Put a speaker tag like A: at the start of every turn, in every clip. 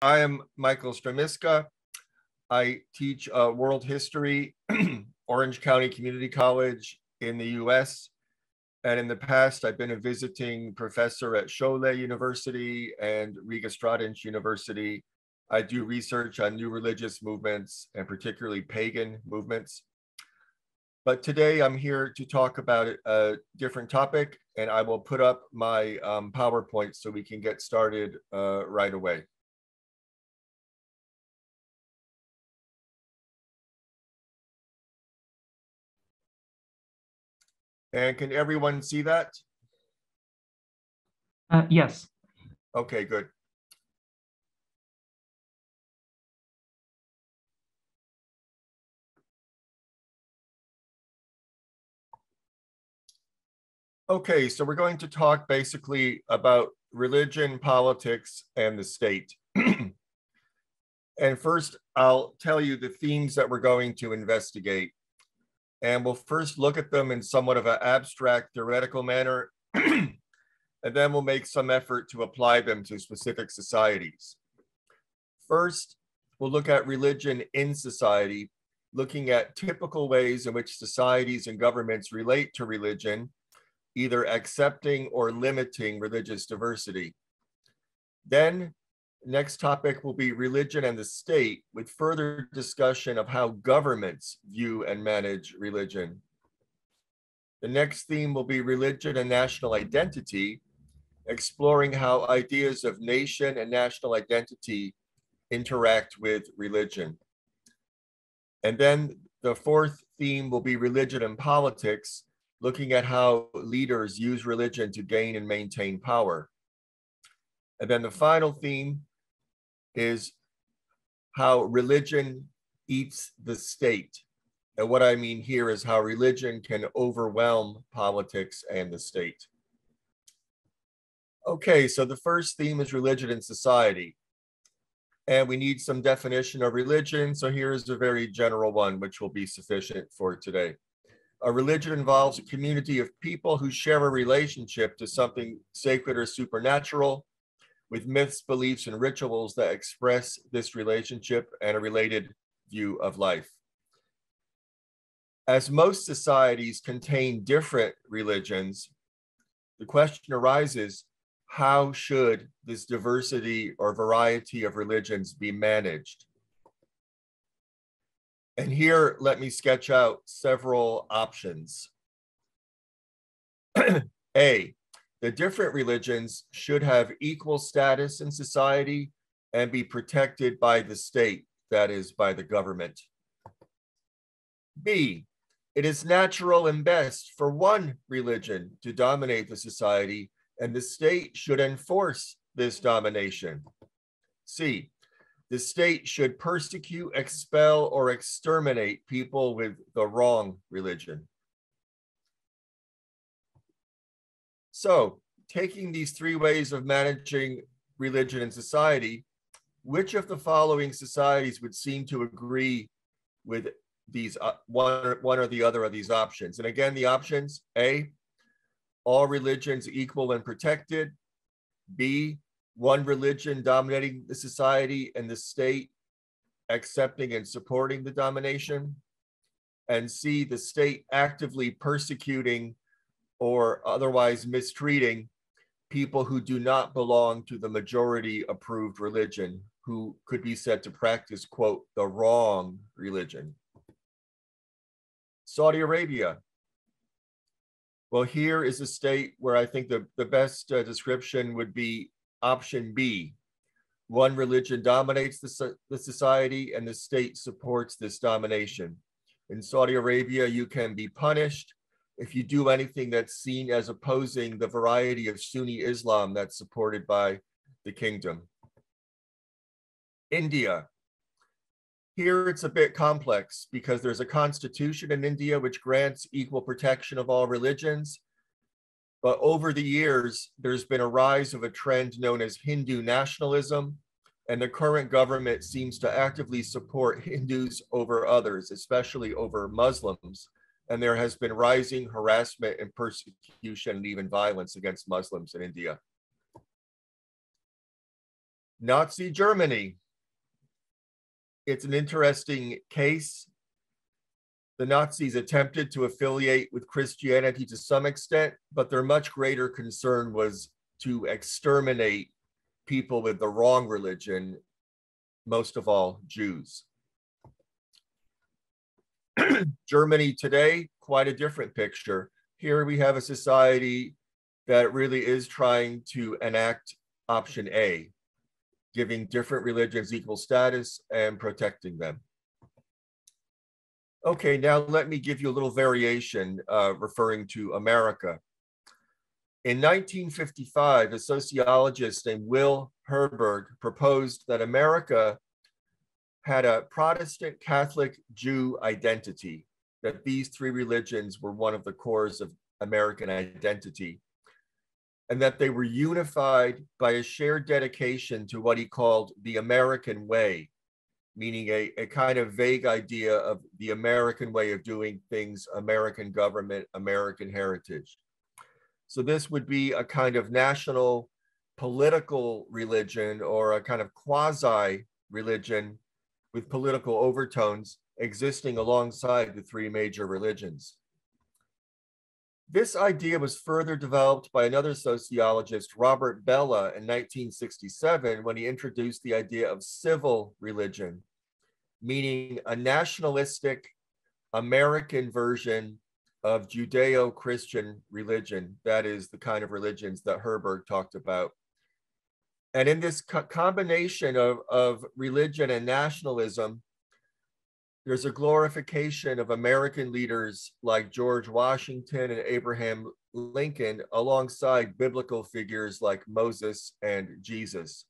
A: I am Michael Strmiska. I teach world history, Orange County Community College in the US. And in the past, I've been a visiting professor at Scholle University and Riga Stradins University. I do research on new religious movements and particularly pagan movements. But today I'm here to talk about a different topic, and I will put up my PowerPoint so we can get started right away. And can everyone see that?
B: Yes.
A: Okay, good. Okay, so we're going to talk basically about religion, politics, and the state. And first, I'll tell you the themes that we're going to investigate. And we'll first look at them in somewhat of an abstract theoretical manner, and then we'll make some effort to apply them to specific societies. First, we'll look at religion in society, looking at typical ways in which societies and governments relate to religion, either accepting or limiting religious diversity. Then, next topic will be religion and the state, with further discussion of how governments view and manage religion. The next theme will be religion and national identity, exploring how ideas of nation and national identity interact with religion. And then the fourth theme will be religion and politics, looking at how leaders use religion to gain and maintain power. And then the final theme is how religion eats the state. And what I mean here is how religion can overwhelm politics and the state. Okay, so the first theme is religion and society. And we need some definition of religion. So here's a very general one, which will be sufficient for today. A religion involves a community of people who share a relationship to something sacred or supernatural, with myths, beliefs, and rituals that express this relationship and a related view of life. As most societies contain different religions, the question arises, how should this diversity or variety of religions be managed? And here, let me sketch out several options. A, the different religions should have equal status in society and be protected by the state, that is, by the government. B, it is natural and best for one religion to dominate the society, and the state should enforce this domination. C, the state should persecute, expel, or exterminate people with the wrong religion. So, taking these three ways of managing religion and society, which of the following societies would seem to agree with these one or the other of these options? And again, the options: A, all religions equal and protected; B, one religion dominating the society and the state accepting and supporting the domination; and C, the state actively persecuting or otherwise mistreating people who do not belong to the majority approved religion, who could be said to practice, quote, the wrong religion. Saudi Arabia. Well, here is a state where I think the best description would be option B. One religion dominates the society and the state supports this domination. In Saudi Arabia, you can be punished if you do anything that's seen as opposing the variety of Sunni Islam that's supported by the kingdom. India. Here it's a bit complex because there's a constitution in India which grants equal protection of all religions. But over the years, there's been a rise of a trend known as Hindu nationalism, and the current government seems to actively support Hindus over others, especially over Muslims. And there has been rising harassment and persecution and even violence against Muslims in India. Nazi Germany. It's an interesting case. The Nazis attempted to affiliate with Christianity to some extent, but their much greater concern was to exterminate people with the wrong religion, most of all Jews. Germany today, quite a different picture. Here we have a society that really is trying to enact option A, giving different religions equal status and protecting them. Okay, now let me give you a little variation referring to America. In 1955, a sociologist named Will Herberg proposed that America had a Protestant, Catholic, Jew identity, that these three religions were one of the cores of American identity, and that they were unified by a shared dedication to what he called the American way, meaning a kind of vague idea of the American way of doing things, American government, American heritage. So this would be a kind of national political religion or a kind of quasi-religion with political overtones existing alongside the three major religions. This idea was further developed by another sociologist, Robert Bellah, in 1967, when he introduced the idea of civil religion, meaning a nationalistic American version of Judeo-Christian religion. That is the kind of religions that Herberg talked about. And in this combination of religion and nationalism, there's a glorification of American leaders like George Washington and Abraham Lincoln alongside biblical figures like Moses and Jesus.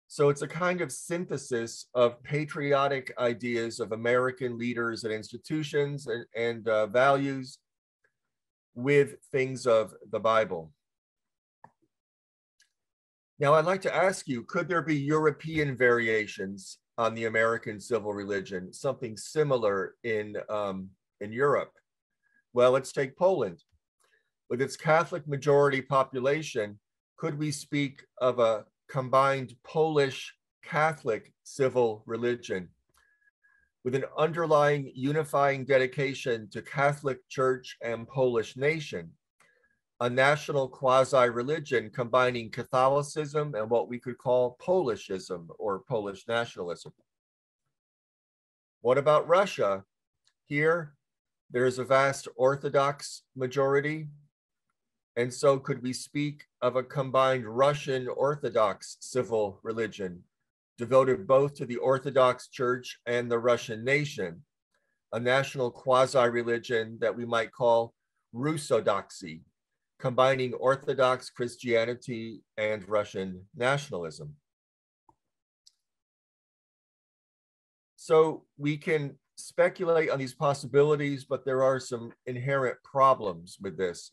A: So it's a kind of synthesis of patriotic ideas of American leaders and institutions and values with things of the Bible. Now, I'd like to ask you, could there be European variations on the American civil religion, something similar in Europe? Well, let's take Poland. With its Catholic majority population, could we speak of a combined Polish Catholic civil religion with an underlying unifying dedication to Catholic Church and Polish nation, a national quasi-religion combining Catholicism and what we could call Polishism or Polish nationalism? What about Russia? Here, there's a vast Orthodox majority. And so could we speak of a combined Russian Orthodox civil religion devoted both to the Orthodox Church and the Russian nation, a national quasi-religion that we might call Russodoxy, combining Orthodox Christianity and Russian nationalism? So we can speculate on these possibilities, but there are some inherent problems with this.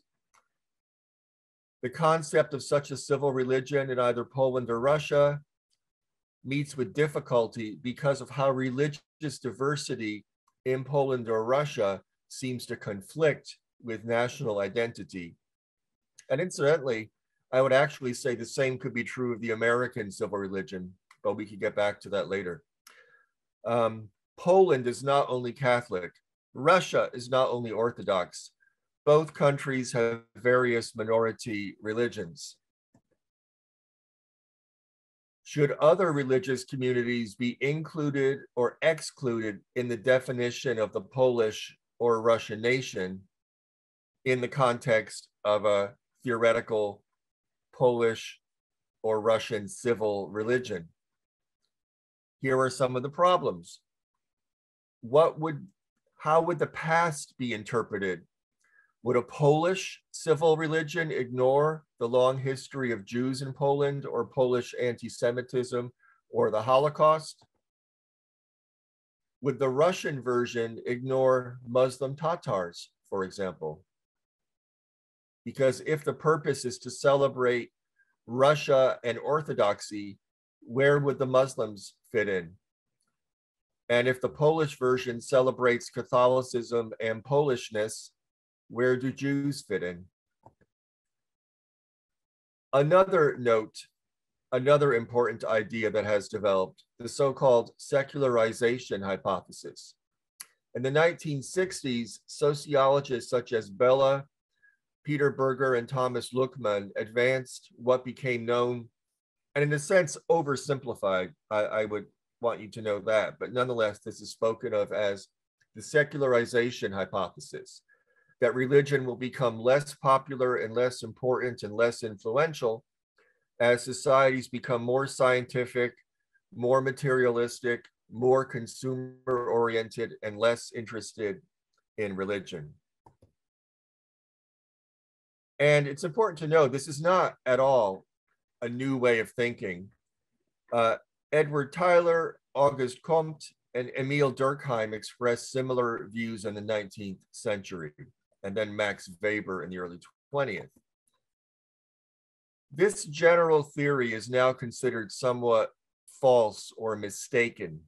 A: The concept of such a civil religion in either Poland or Russia meets with difficulty because of how religious diversity in Poland or Russia seems to conflict with national identity. And incidentally, I would actually say the same could be true of the American civil religion, but we could get back to that later. Poland is not only Catholic. Russia is not only Orthodox. Both countries have various minority religions. Should other religious communities be included or excluded in the definition of the Polish or Russian nation in the context of a theoretical Polish or Russian civil religion? Here are some of the problems. How would the past be interpreted? Would a Polish civil religion ignore the long history of Jews in Poland or Polish anti-Semitism or the Holocaust? Would the Russian version ignore Muslim Tatars, for example? Because if the purpose is to celebrate Russia and Orthodoxy, where would the Muslims fit in? And if the Polish version celebrates Catholicism and Polishness, where do Jews fit in? Another note another important idea that has developed, the so-called secularization hypothesis. In the 1960s, sociologists such as Bella, Peter Berger, and Thomas Luckmann advanced what became known, and in a sense oversimplified, I would want you to know that, but nonetheless, this is spoken of as the secularization hypothesis, that religion will become less popular and less important and less influential as societies become more scientific, more materialistic, more consumer-oriented, and less interested in religion. And it's important to know this is not at all a new way of thinking. Edward Tyler, Auguste Comte, and Emile Durkheim expressed similar views in the 19th century, and then Max Weber in the early 20th. This general theory is now considered somewhat false or mistaken,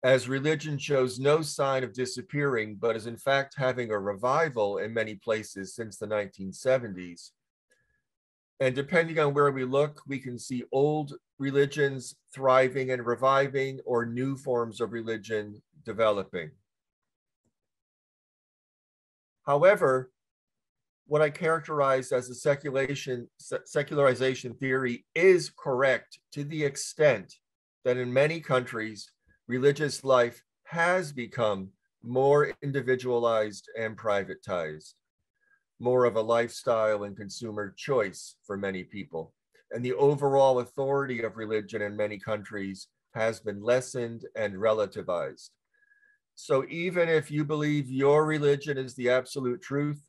A: as religion shows no sign of disappearing, but is in fact having a revival in many places since the 1970s. And depending on where we look, we can see old religions thriving and reviving, or new forms of religion developing. However, what I characterize as a secularization theory is correct to the extent that in many countries, religious life has become more individualized and privatized, more of a lifestyle and consumer choice for many people. And the overall authority of religion in many countries has been lessened and relativized. So even if you believe your religion is the absolute truth,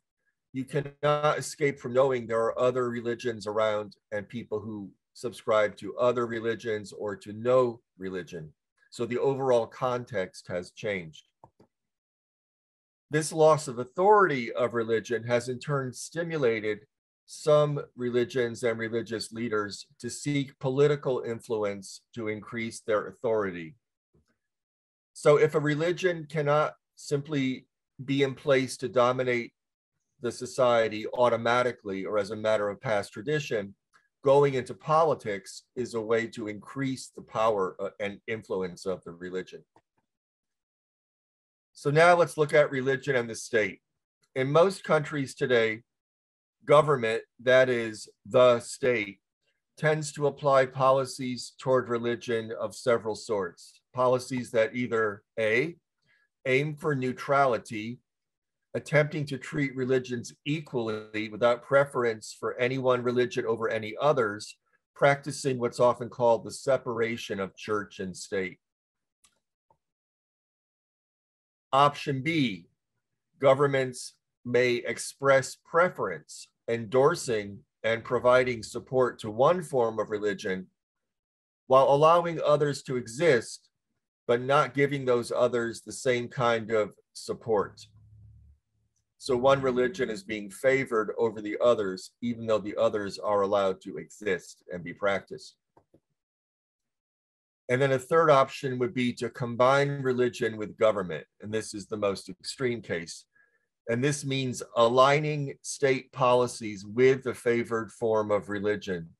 A: you cannot escape from knowing there are other religions around and people who subscribe to other religions or to no religion. So the overall context has changed. This loss of authority of religion has in turn stimulated some religions and religious leaders to seek political influence to increase their authority. So if a religion cannot simply be in place to dominate the society automatically or as a matter of past tradition, going into politics is a way to increase the power and influence of the religion. So now let's look at religion and the state. In most countries today, government, that is the state, tends to apply policies toward religion of several sorts. Policies that either A, aim for neutrality, attempting to treat religions equally without preference for any one religion over any others, practicing what's often called the separation of church and state. Option B, governments may express preference, endorsing and providing support to one form of religion while allowing others to exist, but not giving those others the same kind of support. So one religion is being favored over the others, even though the others are allowed to exist and be practiced. And then a third option would be to combine religion with government. And this is the most extreme case. And this means aligning state policies with the favored form of religion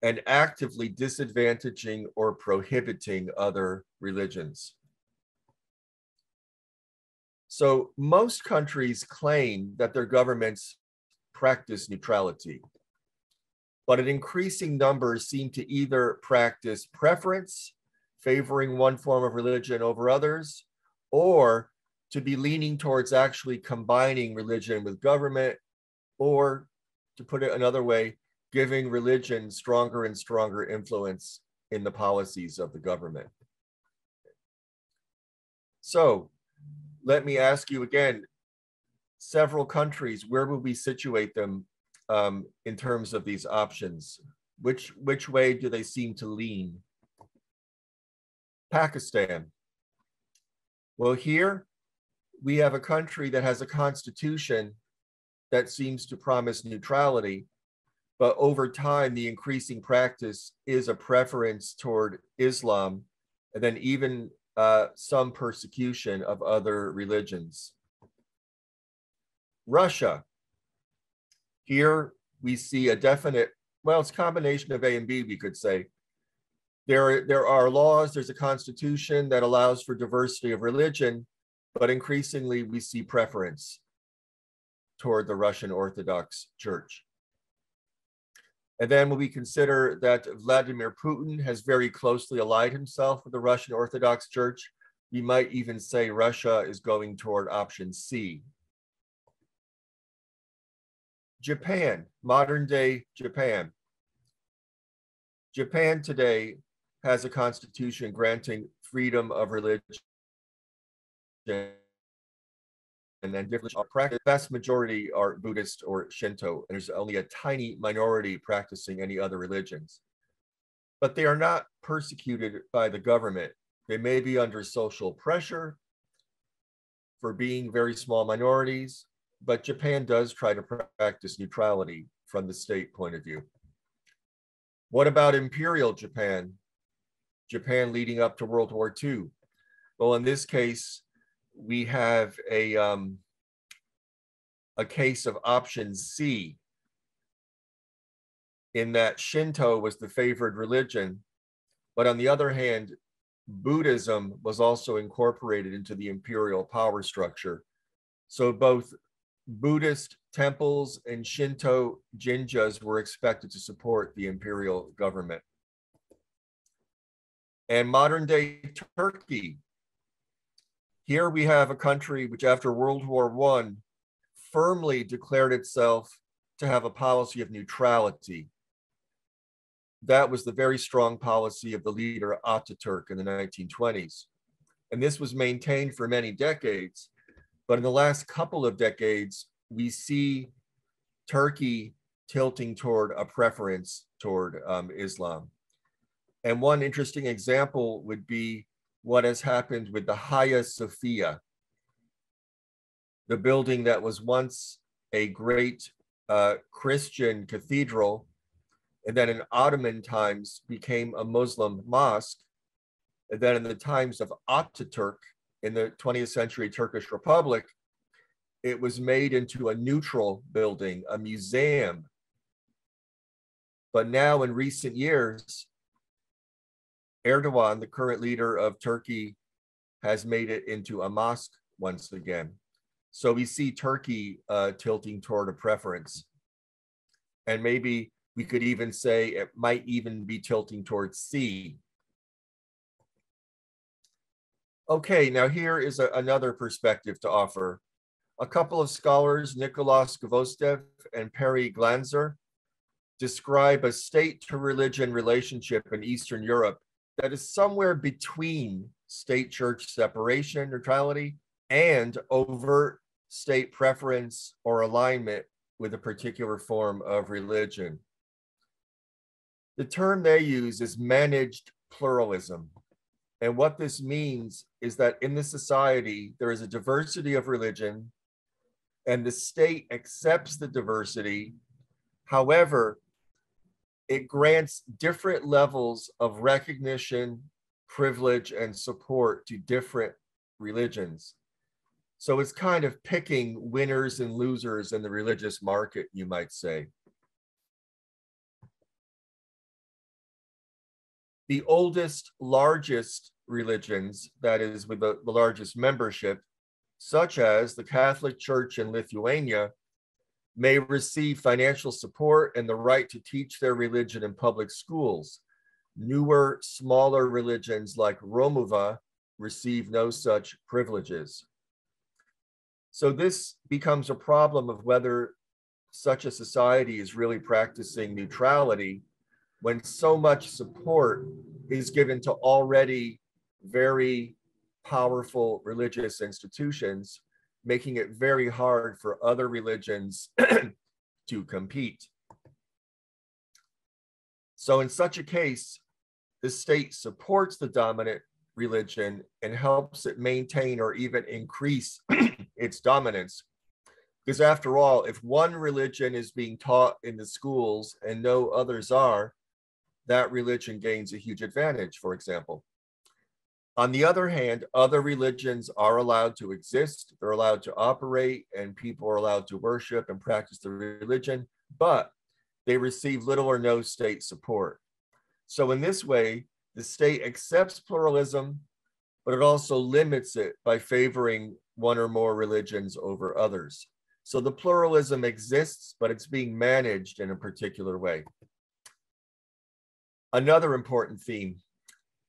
A: and actively disadvantaging or prohibiting other religions. So most countries claim that their governments practice neutrality, but in increasing numbers seem to either practice preference, favoring one form of religion over others, or to be leaning towards actually combining religion with government, or to put it another way, giving religion stronger and stronger influence in the policies of the government. So let me ask you again, several countries, where would we situate them in terms of these options? Which way do they seem to lean? Pakistan. Well, here we have a country that has a constitution that seems to promise neutrality, but over time, the increasing practice is a preference toward Islam, and then even some persecution of other religions. Russia. Here we see a definite, well, it's a combination of A and B, we could say. There are laws, there's a constitution that allows for diversity of religion, but increasingly we see preference toward the Russian Orthodox Church. And then when we consider that Vladimir Putin has very closely allied himself with the Russian Orthodox Church, we might even say Russia is going toward option C. Japan, modern day Japan. Japan today has a constitution granting freedom of religion, and then different practice. The vast majority are Buddhist or Shinto, and there's only a tiny minority practicing any other religions. But they are not persecuted by the government. They may be under social pressure for being very small minorities, but Japan does try to practice neutrality from the state point of view. What about Imperial Japan? Japan leading up to World War II. Well, in this case, we have a case of option C, in that Shinto was the favored religion, but on the other hand, Buddhism was also incorporated into the imperial power structure. So both Buddhist temples and Shinto jinjas were expected to support the imperial government. And modern day Turkey. Here we have a country which after World War I firmly declared itself to have a policy of neutrality. That was the very strong policy of the leader Ataturk in the 1920s. And this was maintained for many decades. But in the last couple of decades, we see Turkey tilting toward a preference toward Islam. And one interesting example would be what has happened with the Hagia Sophia, the building that was once a great Christian cathedral, and then in Ottoman times became a Muslim mosque. And then in the times of Ataturk, in the 20th century Turkish Republic, it was made into a neutral building, a museum. But now in recent years, Erdogan, the current leader of Turkey, has made it into a mosque once again. So we see Turkey tilting toward a preference. And maybe we could even say it might even be tilting towards C. Okay, now here is another perspective to offer. A couple of scholars, Nikolaus Gvostev and Perry Glanzer, describe a state to religion relationship in Eastern Europe that is somewhere between state-church separation, neutrality, and overt state preference or alignment with a particular form of religion. The term they use is managed pluralism. And what this means is that in the society, there is a diversity of religion, and the state accepts the diversity. However, it grants different levels of recognition, privilege, and support to different religions. So it's kind of picking winners and losers in the religious market, you might say. The oldest, largest religions, that is with the largest membership, such as the Catholic Church in Lithuania, may receive financial support and the right to teach their religion in public schools. Newer, smaller religions like Romuva receive no such privileges. So this becomes a problem of whether such a society is really practicing neutrality when so much support is given to already very powerful religious institutions, making it very hard for other religions to compete. So in such a case, the state supports the dominant religion and helps it maintain or even increase its dominance. Because after all, if one religion is being taught in the schools and no others are, that religion gains a huge advantage, for example. On the other hand, other religions are allowed to exist, they're allowed to operate, and people are allowed to worship and practice the religion, but they receive little or no state support. So in this way, the state accepts pluralism, but it also limits it by favoring one or more religions over others. So the pluralism exists, but it's being managed in a particular way. Another important theme,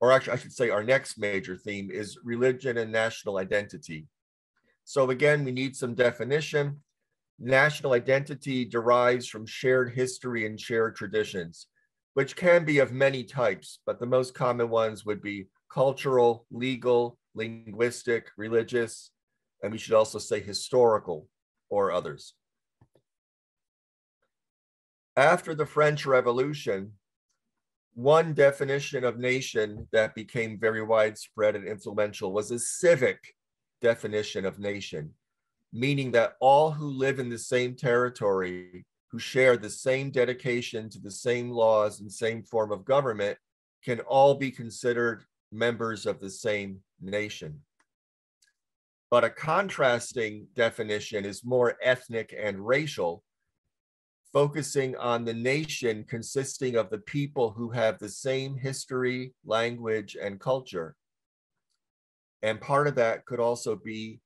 A: or actually I should say our next major theme, is religion and national identity. So again, we need some definition. National identity derives from shared history and shared traditions, which can be of many types, but the most common ones would be cultural, legal, linguistic, religious, and we should also say historical or others. After the French Revolution, one definition of nation that became very widespread and influential was a civic definition of nation, meaning that all who live in the same territory, who share the same dedication to the same laws and same form of government, can all be considered members of the same nation. But a contrasting definition is more ethnic and racial, focusing on the nation consisting of the people who have the same history, language, and culture. And part of that could also be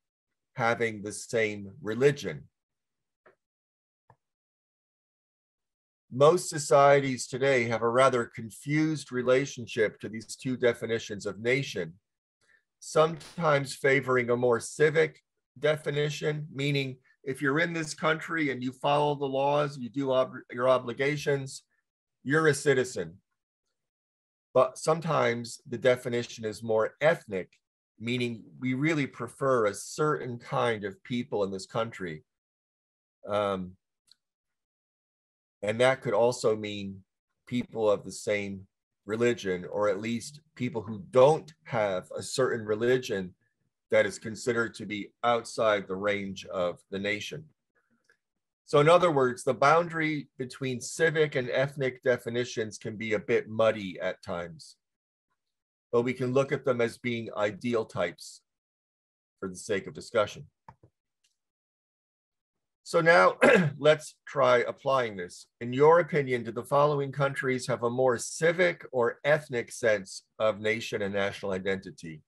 A: having the same religion. Most societies today have a rather confused relationship to these two definitions of nation, sometimes favoring a more civic definition, meaning if you're in this country and you follow the laws, you do your obligations, you're a citizen. But sometimes the definition is more ethnic, meaning we really prefer a certain kind of people in this country. And that could also mean people of the same religion, or at least people who don't have a certain religion that is considered to be outside the range of the nation. So in other words, the boundary between civic and ethnic definitions can be a bit muddy at times, but we can look at them as being ideal types for the sake of discussion. So now let's try applying this. In your opinion, do the following countries have a more civic or ethnic sense of nation and national identity?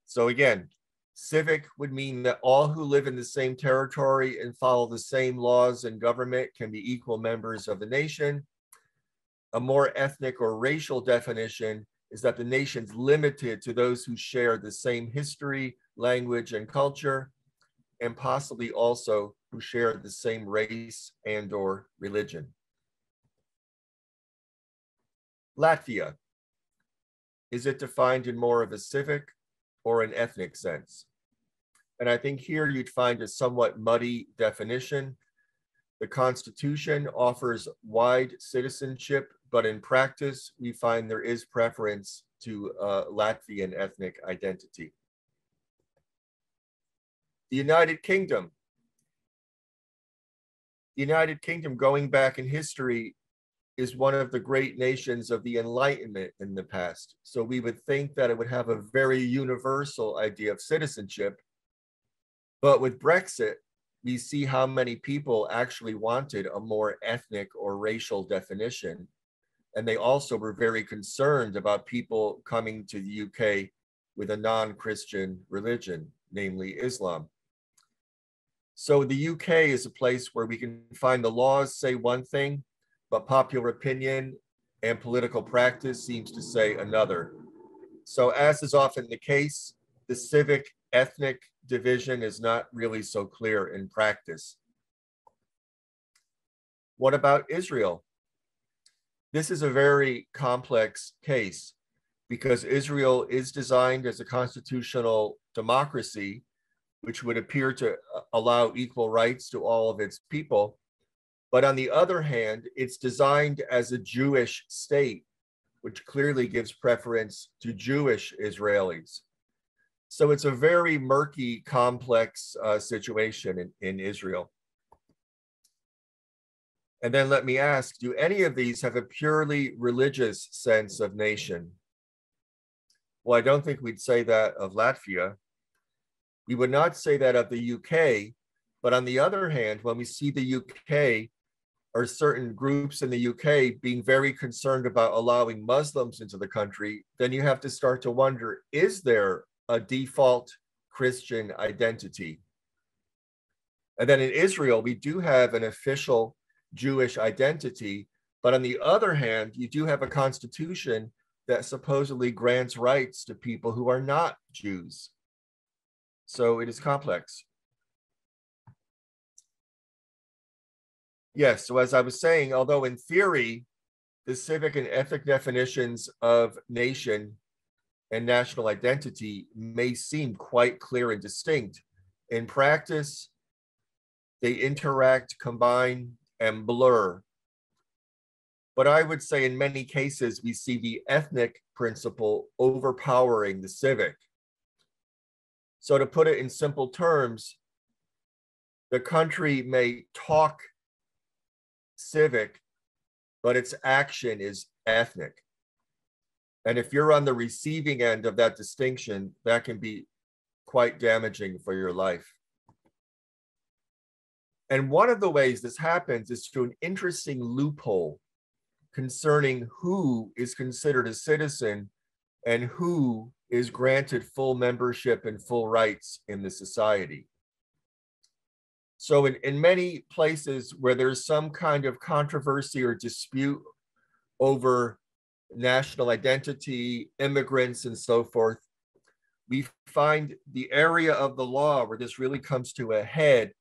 A: So again, civic would mean that all who live in the same territory and follow the same laws and government can be equal members of the nation. A more ethnic or racial definition is that the nation's limited to those who share the same history, language, and culture, and possibly also who share the same race and or religion. Latvia, is it defined in more of a civic or an ethnic sense? And I think here you'd find a somewhat muddy definition. The Constitution offers wide citizenship, but in practice, we find there is preference to Latvian ethnic identity. The United Kingdom. The United Kingdom, going back in history, is one of the great nations of the Enlightenment in the past. So we would think that it would have a very universal idea of citizenship. But with Brexit, we see how many people actually wanted a more ethnic or racial definition. And they also were very concerned about people coming to the UK with a non-Christian religion, namely Islam. So the UK is a place where we can find the laws say one thing, but popular opinion and political practice seems to say another. So as is often the case, the civic ethnic division is not really so clear in practice. What about Israel? This is a very complex case because Israel is designed as a constitutional democracy, which would appear to allow equal rights to all of its people. But on the other hand, it's designed as a Jewish state, which clearly gives preference to Jewish Israelis. So it's a very murky, complex situation in Israel. And then let me ask, do any of these have a purely religious sense of nation? Well, I don't think we'd say that of Latvia. We would not say that of the UK, but on the other hand, when we see the UK or certain groups in the UK being very concerned about allowing Muslims into the country, then you have to start to wonder, is there a default Christian identity? And then in Israel, we do have an official Jewish identity, but on the other hand, you do have a constitution that supposedly grants rights to people who are not Jews. So it is complex. Yes, so as I was saying, although in theory, the civic and ethnic definitions of nation and national identity may seem quite clear and distinct, in practice, they interact, combine, and blur. But I would say in many cases, we see the ethnic principle overpowering the civic. So to put it in simple terms, the country may talk civic, but its action is ethnic. And if you're on the receiving end of that distinction, that can be quite damaging for your life. And one of the ways this happens is through an interesting loophole concerning who is considered a citizen and who is granted full membership and full rights in the society. So in many places where there's some kind of controversy or dispute over national identity, immigrants, and so forth, we find the area of the law where this really comes to a head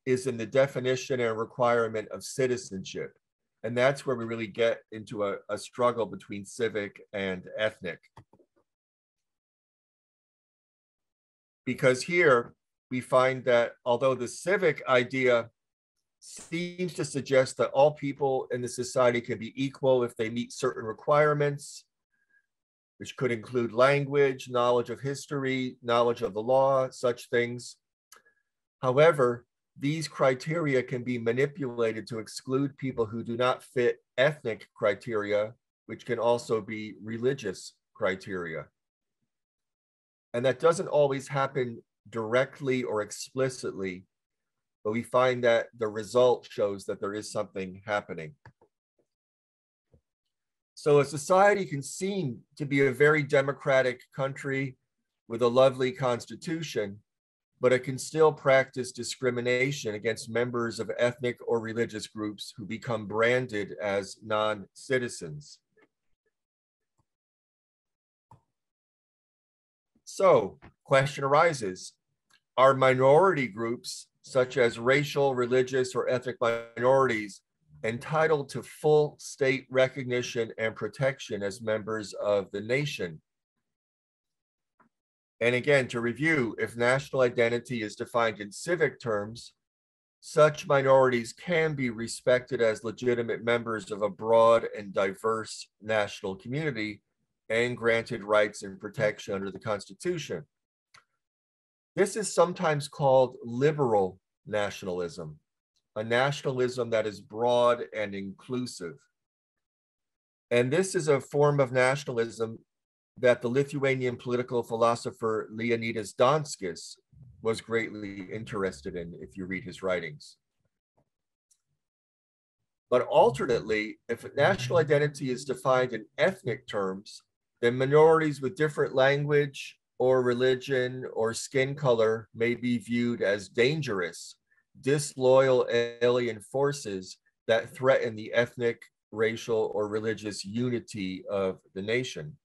A: is in the definition and requirement of citizenship. And that's where we really get into a struggle between civic and ethnic. Because here we find that although the civic idea seems to suggest that all people in the society can be equal if they meet certain requirements, which could include language, knowledge of history, knowledge of the law, such things. However, these criteria can be manipulated to exclude people who do not fit ethnic criteria, which can also be religious criteria. And that doesn't always happen directly or explicitly, but we find that the result shows that there is something happening. So a society can seem to be a very democratic country with a lovely constitution, but it can still practice discrimination against members of ethnic or religious groups who become branded as non-citizens. So, question arises, are minority groups such as racial, religious, or ethnic minorities entitled to full state recognition and protection as members of the nation? And again, to review, if national identity is defined in civic terms, such minorities can be respected as legitimate members of a broad and diverse national community and granted rights and protection under the Constitution. This is sometimes called liberal nationalism, a nationalism that is broad and inclusive. And this is a form of nationalism that the Lithuanian political philosopher Leonidas Donskis was greatly interested in if you read his writings. But alternately, if national identity is defined in ethnic terms, then minorities with different language or religion or skin color may be viewed as dangerous, disloyal alien forces that threaten the ethnic, racial, or religious unity of the nation.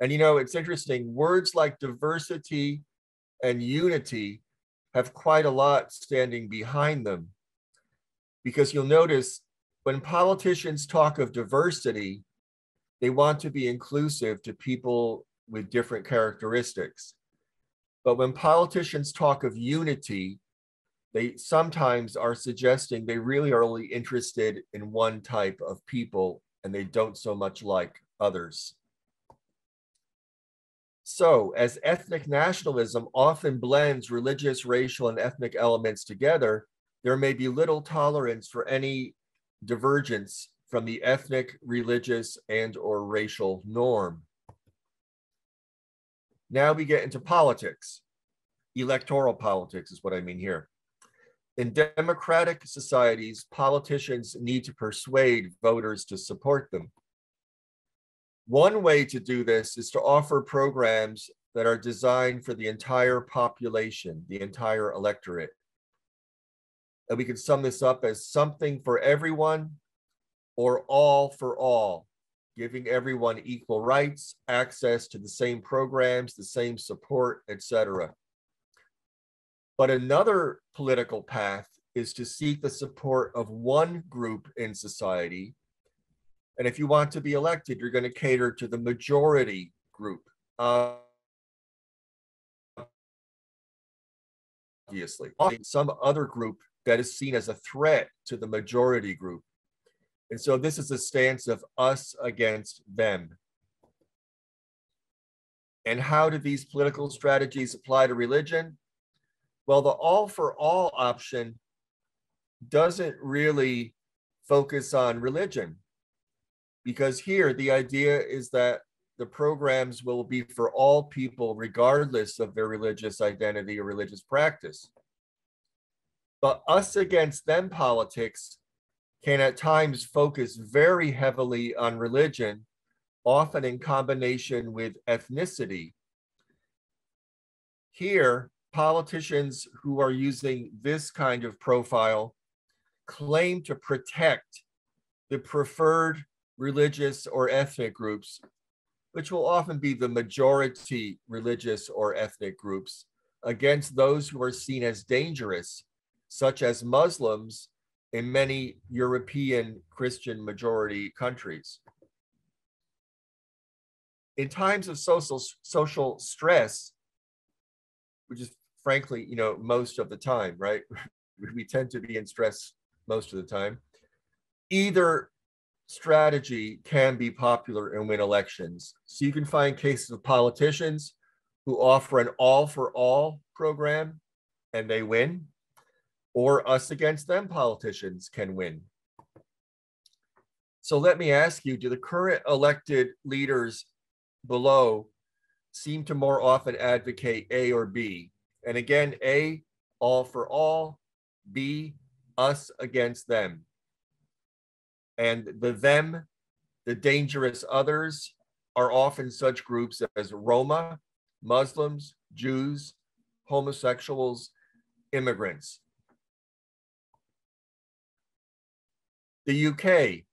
A: And you know, it's interesting, words like diversity and unity have quite a lot standing behind them. Because you'll notice when politicians talk of diversity, they want to be inclusive to people with different characteristics. But when politicians talk of unity, they sometimes are suggesting they really are only interested in one type of people and they don't so much like others. So, as ethnic nationalism often blends religious, racial, and ethnic elements together, there may be little tolerance for any divergence from the ethnic, religious, and/or racial norm. Now we get into politics. Electoral politics is what I mean here. In democratic societies, politicians need to persuade voters to support them. One way to do this is to offer programs that are designed for the entire population, the entire electorate. And we can sum this up as something for everyone or all for all, giving everyone equal rights, access to the same programs, the same support, etc. But another political path is to seek the support of one group in society. And if you want to be elected, you're going to cater to the majority group. Obviously, some other group that is seen as a threat to the majority group. And so this is a stance of us against them. And how do these political strategies apply to religion? Well, the all for all option doesn't really focus on religion, because here the idea is that the programs will be for all people regardless of their religious identity or religious practice. But us against them politics can at times focus very heavily on religion, often in combination with ethnicity. Here, politicians who are using this kind of profile claim to protect the preferred religious or ethnic groups, which will often be the majority religious or ethnic groups, against those who are seen as dangerous, such as Muslims in many European Christian majority countries. In times of social stress, which is frankly, most of the time, right? We tend to be in stress most of the time. Either strategy can be popular and win elections. So you can find cases of politicians who offer an all for all program and they win, or us against them politicians can win. So let me ask you, do the current elected leaders below seem to more often advocate A or B? And again, A, all for all, B, us against them. And the them, the dangerous others, are often such groups as Roma, Muslims, Jews, homosexuals, immigrants. The UK.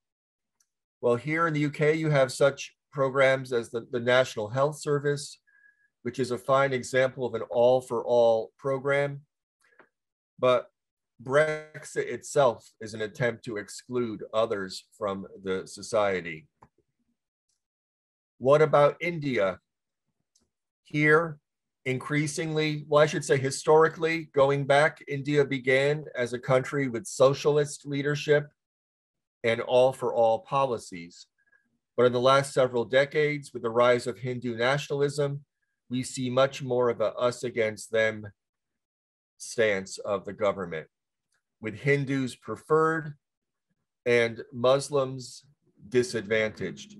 A: Well, here in the UK, you have such programs as the National Health Service, which is a fine example of an all for all program. But Brexit itself is an attempt to exclude others from the society. What about India? Here, increasingly, well, I should say historically, going back, India began as a country with socialist leadership and all for all policies. But in the last several decades, with the rise of Hindu nationalism, we see much more of a us against them stance of the government, with Hindus preferred and Muslims disadvantaged,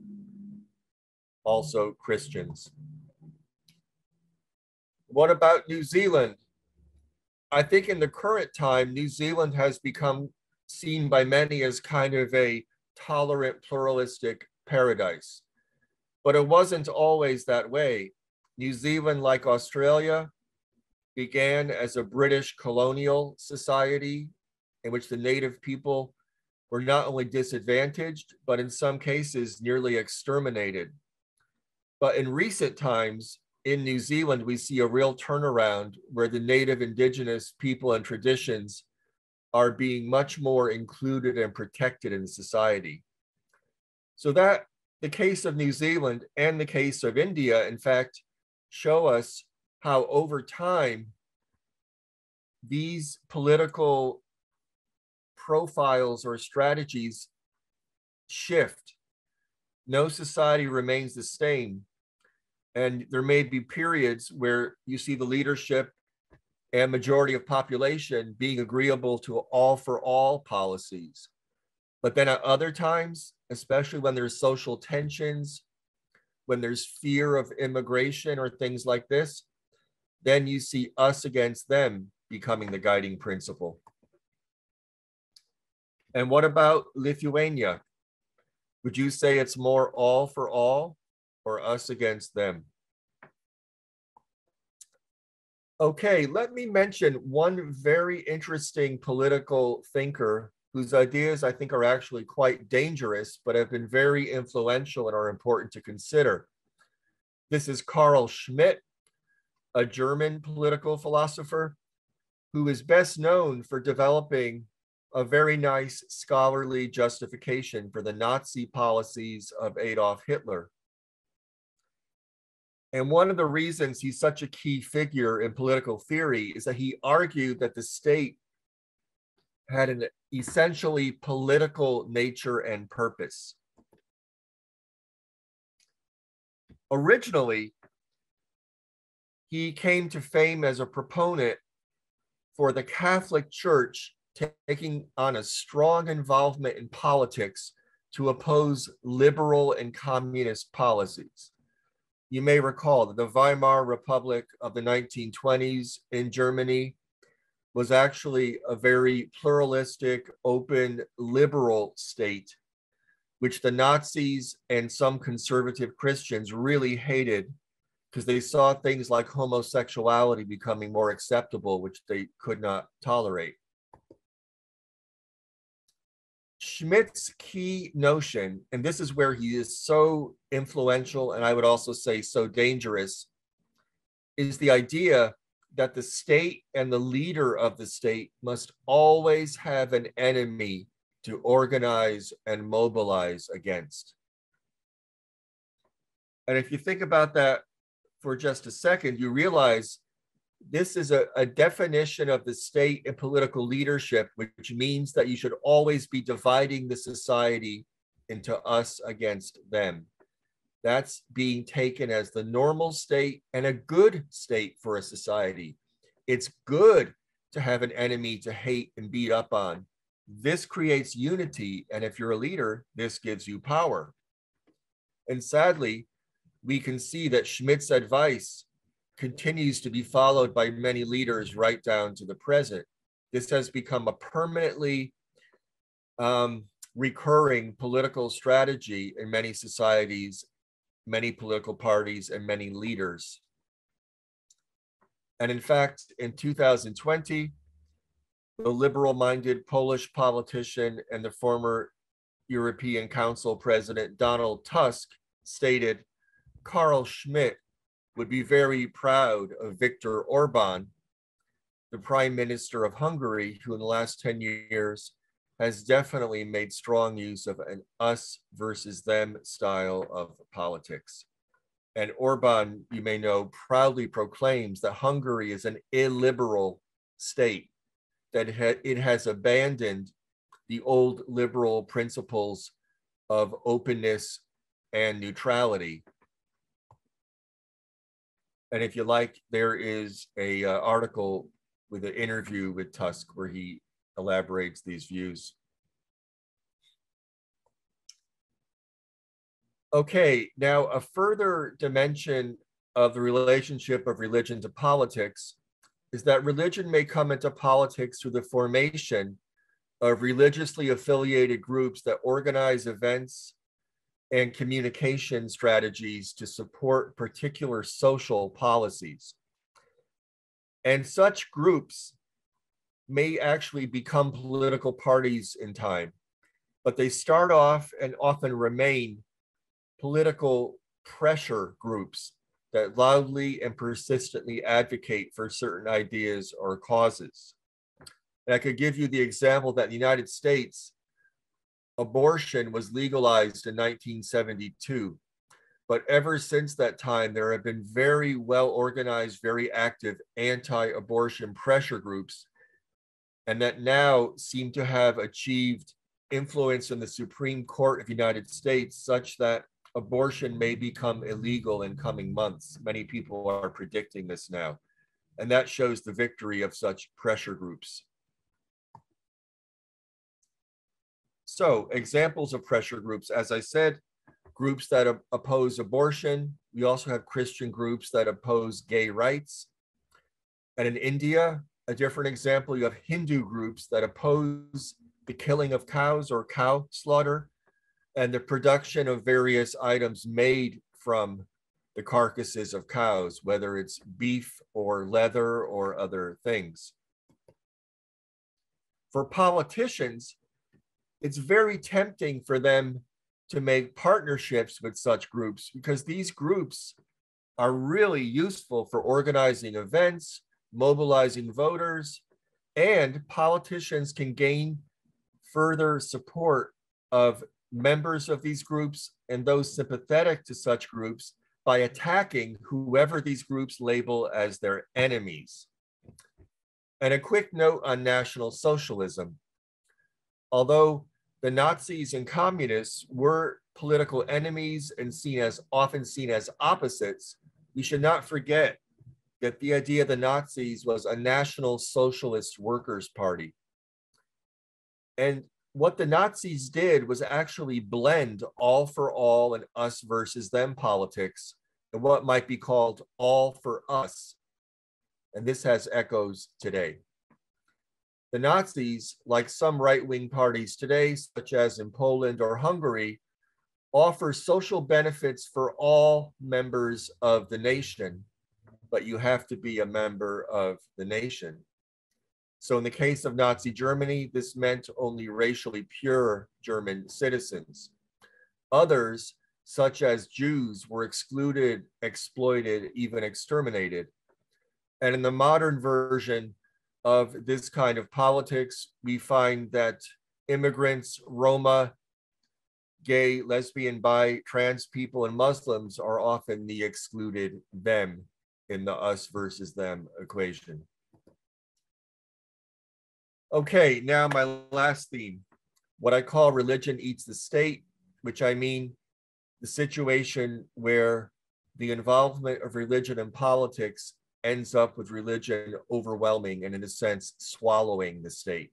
A: also Christians. What about New Zealand? I think in the current time, New Zealand has become seen by many as kind of a tolerant, pluralistic paradise. But it wasn't always that way. New Zealand, like Australia, began as a British colonial society in which the native people were not only disadvantaged, but in some cases nearly exterminated. But in recent times, in New Zealand, we see a real turnaround where the native indigenous people and traditions are being much more included and protected in society. So that the case of New Zealand and the case of India, in fact, show us how over time, these political profiles or strategies shift. No society remains the same. And there may be periods where you see the leadership and majority of population being agreeable to all for all policies. But then at other times, especially when there's social tensions, when there's fear of immigration or things like this, then you see us against them becoming the guiding principle. And what about Lithuania? Would you say it's more all for all or us against them? Okay, let me mention one very interesting political thinker whose ideas I think are actually quite dangerous, but have been very influential and are important to consider. This is Carl Schmidt, a German political philosopher who is best known for developing a very nice scholarly justification for the Nazi policies of Adolf Hitler. And one of the reasons he's such a key figure in political theory is that he argued that the state had an essentially political nature and purpose. Originally, he came to fame as a proponent for the Catholic Church taking on a strong involvement in politics to oppose liberal and communist policies. You may recall that the Weimar Republic of the 1920s in Germany was actually a very pluralistic, open, liberal state, which the Nazis and some conservative Christians really hated because they saw things like homosexuality becoming more acceptable, which they could not tolerate. Schmidt's key notion, and this is where he is so influential, and I would also say so dangerous, is the idea that the state and the leader of the state must always have an enemy to organize and mobilize against. And if you think about that for just a second, you realize this is a definition of the state and political leadership, which means that you should always be dividing the society into us against them. That's being taken as the normal state and a good state for a society. It's good to have an enemy to hate and beat up on. This creates unity, and if you're a leader, this gives you power. And sadly, we can see that Schmidt's advice continues to be followed by many leaders right down to the present. This has become a permanently recurring political strategy in many societies, many political parties, and many leaders. And in fact, in 2020, the liberal-minded Polish politician and the former European Council President Donald Tusk stated, Carl Schmidt would be very proud of Viktor Orban, the Prime Minister of Hungary, who in the last 10 years has definitely made strong use of an us versus them style of politics. And Orban, you may know, proudly proclaims that Hungary is an illiberal state, that it has abandoned the old liberal principles of openness and neutrality. And if you like, there is a article with an interview with Tusk where he elaborates these views. Okay, now a further dimension of the relationship of religion to politics is that religion may come into politics through the formation of religiously affiliated groups that organize events and communication strategies to support particular social policies. And such groups may actually become political parties in time, but they start off and often remain political pressure groups that loudly and persistently advocate for certain ideas or causes. And I could give you the example that in the United States, abortion was legalized in 1972. But ever since that time, there have been very well organized, very active anti-abortion pressure groups, and that now seem to have achieved influence in the Supreme Court of the United States such that abortion may become illegal in coming months. Many people are predicting this now. And that shows the victory of such pressure groups. So, examples of pressure groups, as I said, groups that oppose abortion. We also have Christian groups that oppose gay rights. And in India, a different example, you have Hindu groups that oppose the killing of cows or cow slaughter, and the production of various items made from the carcasses of cows, whether it's beef or leather or other things. For politicians, it's very tempting for them to make partnerships with such groups because these groups are really useful for organizing events, mobilizing voters, and politicians can gain further support of members of these groups and those sympathetic to such groups by attacking whoever these groups label as their enemies. And a quick note on National Socialism. Although the Nazis and communists were political enemies and often seen as opposites, we should not forget that the idea of the Nazis was a National Socialist Workers' Party. And what the Nazis did was actually blend all for all and us versus them politics and what might be called all for us. And this has echoes today. The Nazis, like some right-wing parties today, such as in Poland or Hungary, offer social benefits for all members of the nation, but you have to be a member of the nation. So in the case of Nazi Germany, this meant only racially pure German citizens. Others, such as Jews, were excluded, exploited, even exterminated. And in the modern version of this kind of politics, we find that immigrants, Roma, gay, lesbian, bi, trans people, and Muslims are often the excluded them in the us versus them equation. Okay, now my last theme, what I call religion eats the state, which I mean the situation where the involvement of religion in politics ends up with religion overwhelming and, in a sense, swallowing the state.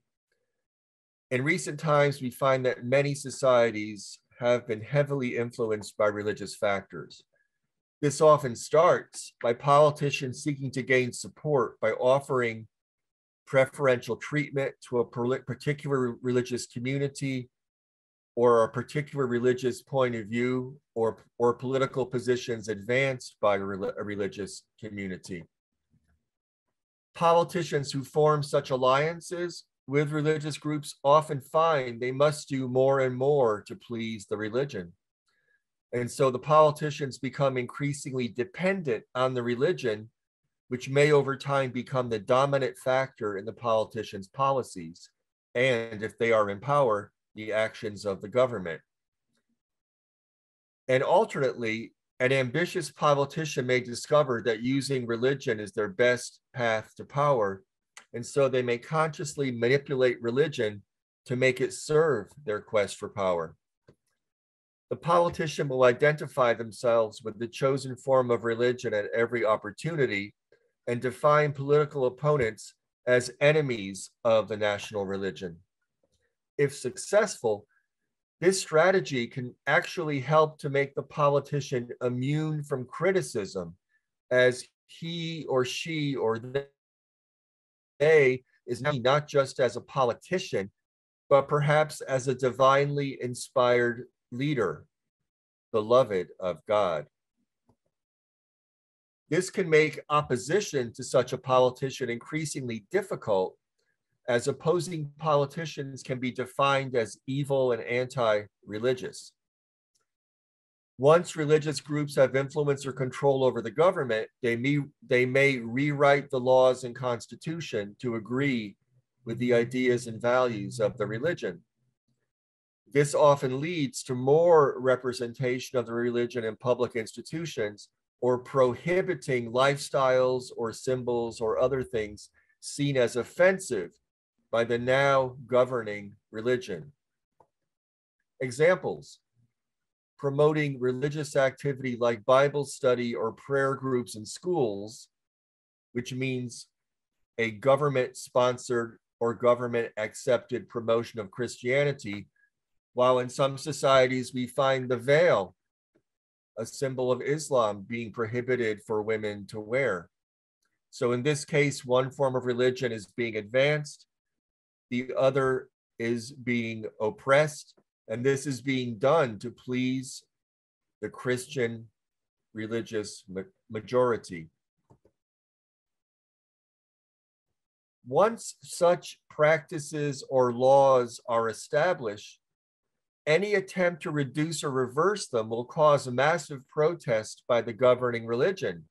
A: In recent times, we find that many societies have been heavily influenced by religious factors. This often starts by politicians seeking to gain support by offering preferential treatment to a particular religious community or a particular religious point of view or political positions advanced by a religious community. Politicians who form such alliances with religious groups often find they must do more and more to please the religion. And so the politicians become increasingly dependent on the religion, which may over time become the dominant factor in the politicians' policies, and if they are in power, the actions of the government. And alternately, an ambitious politician may discover that using religion is their best path to power, and so they may consciously manipulate religion to make it serve their quest for power. The politician will identify themselves with the chosen form of religion at every opportunity and define political opponents as enemies of the national religion. If successful, this strategy can actually help to make the politician immune from criticism, as he or she or they is not just as a politician, but perhaps as a divinely inspired leader, beloved of God. This can make opposition to such a politician increasingly difficult, as opposing politicians can be defined as evil and anti-religious. Once religious groups have influence or control over the government, they may rewrite the laws and constitution to agree with the ideas and values of the religion. This often leads to more representation of the religion in public institutions, or prohibiting lifestyles or symbols or other things seen as offensive by the now governing religion. Examples: promoting religious activity like Bible study or prayer groups in schools, which means a government-sponsored or government-accepted promotion of Christianity, while in some societies we find the veil, a symbol of Islam, being prohibited for women to wear. So in this case, one form of religion is being advanced, the other is being oppressed, and this is being done to please the Christian religious majority. Once such practices or laws are established, any attempt to reduce or reverse them will cause a massive protest by the governing religion.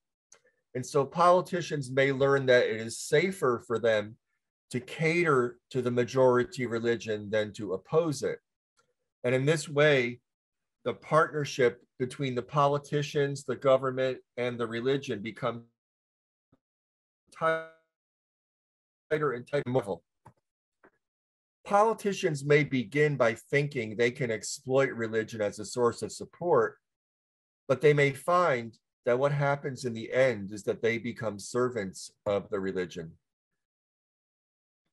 A: And so politicians may learn that it is safer for them to cater to the majority religion than to oppose it. And in this way, the partnership between the politicians, the government, and the religion becomes tighter and tighter. Politicians may begin by thinking they can exploit religion as a source of support, but they may find that what happens in the end is that they become servants of the religion.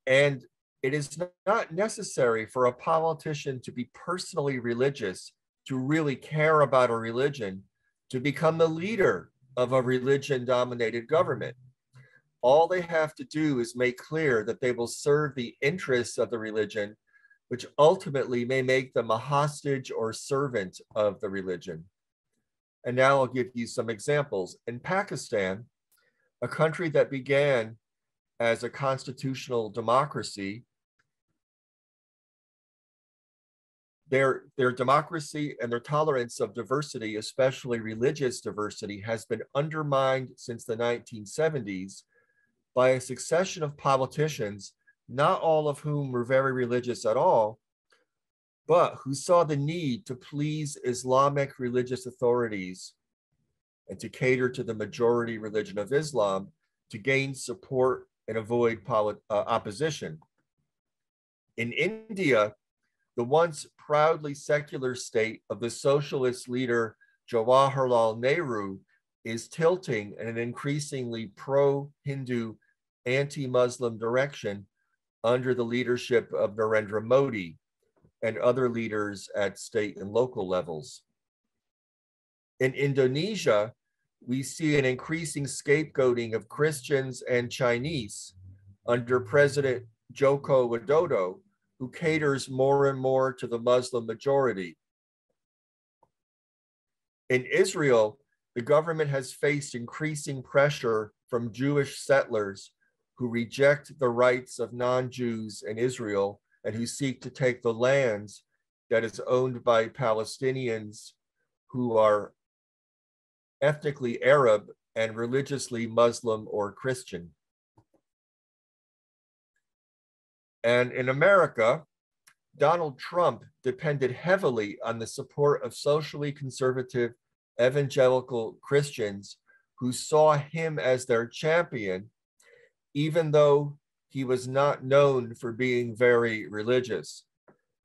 A: And it is not necessary for a politician to be personally religious to really care about a religion to become the leader of a religion-dominated government. All they have to do is make clear that they will serve the interests of the religion, which ultimately may make them a hostage or servant of the religion. And now I'll give you some examples. In Pakistan, a country that began as a constitutional democracy, their democracy and their tolerance of diversity, especially religious diversity, has been undermined since the 1970s by a succession of politicians, not all of whom were very religious at all, but who saw the need to please Islamic religious authorities and to cater to the majority religion of Islam to gain support and avoid opposition. In India, the once proudly secular state of the socialist leader Jawaharlal Nehru is tilting in an increasingly pro-Hindu, anti-Muslim direction under the leadership of Narendra Modi and other leaders at state and local levels. In Indonesia, we see an increasing scapegoating of Christians and Chinese under President Joko Widodo, who caters more and more to the Muslim majority. In Israel, the government has faced increasing pressure from Jewish settlers who reject the rights of non-Jews in Israel and who seek to take the lands that is owned by Palestinians who are ethnically Arab and religiously Muslim or Christian. And in America, Donald Trump depended heavily on the support of socially conservative evangelical Christians who saw him as their champion, even though he was not known for being very religious.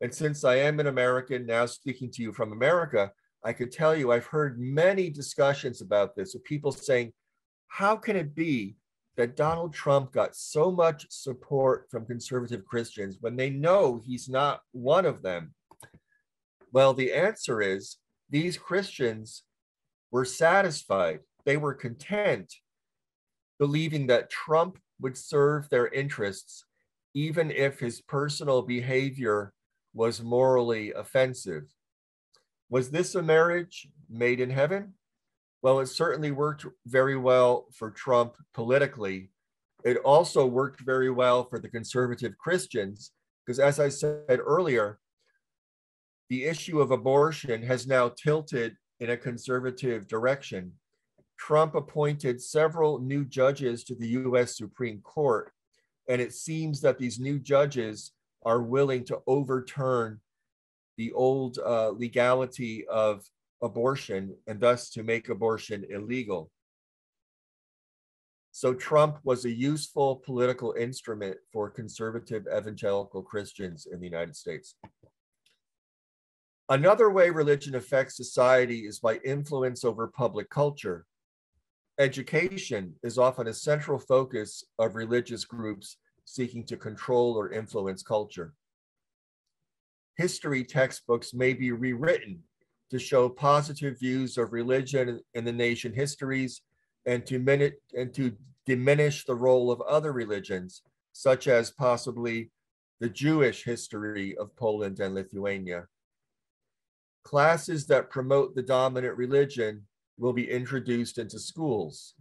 A: And since I am an American now speaking to you from America, I could tell you I've heard many discussions about this of people saying, how can it be that Donald Trump got so much support from conservative Christians when they know he's not one of them? Well, the answer is these Christians were satisfied. They were content, believing that Trump would serve their interests, even if his personal behavior was morally offensive. Was this a marriage made in heaven? Well, it certainly worked very well for Trump politically. It also worked very well for the conservative Christians, because as I said earlier, the issue of abortion has now tilted in a conservative direction. Trump appointed several new judges to the US Supreme Court, and it seems that these new judges are willing to overturn the old legality of abortion and thus to make abortion illegal. So Trump was a useful political instrument for conservative evangelical Christians in the United States. Another way religion affects society is by influence over public culture. Education is often a central focus of religious groups seeking to control or influence culture. History textbooks may be rewritten to show positive views of religion in the nation histories and to diminish the role of other religions, such as possibly the Jewish history of Poland and Lithuania. Classes that promote the dominant religion will be introduced into schools.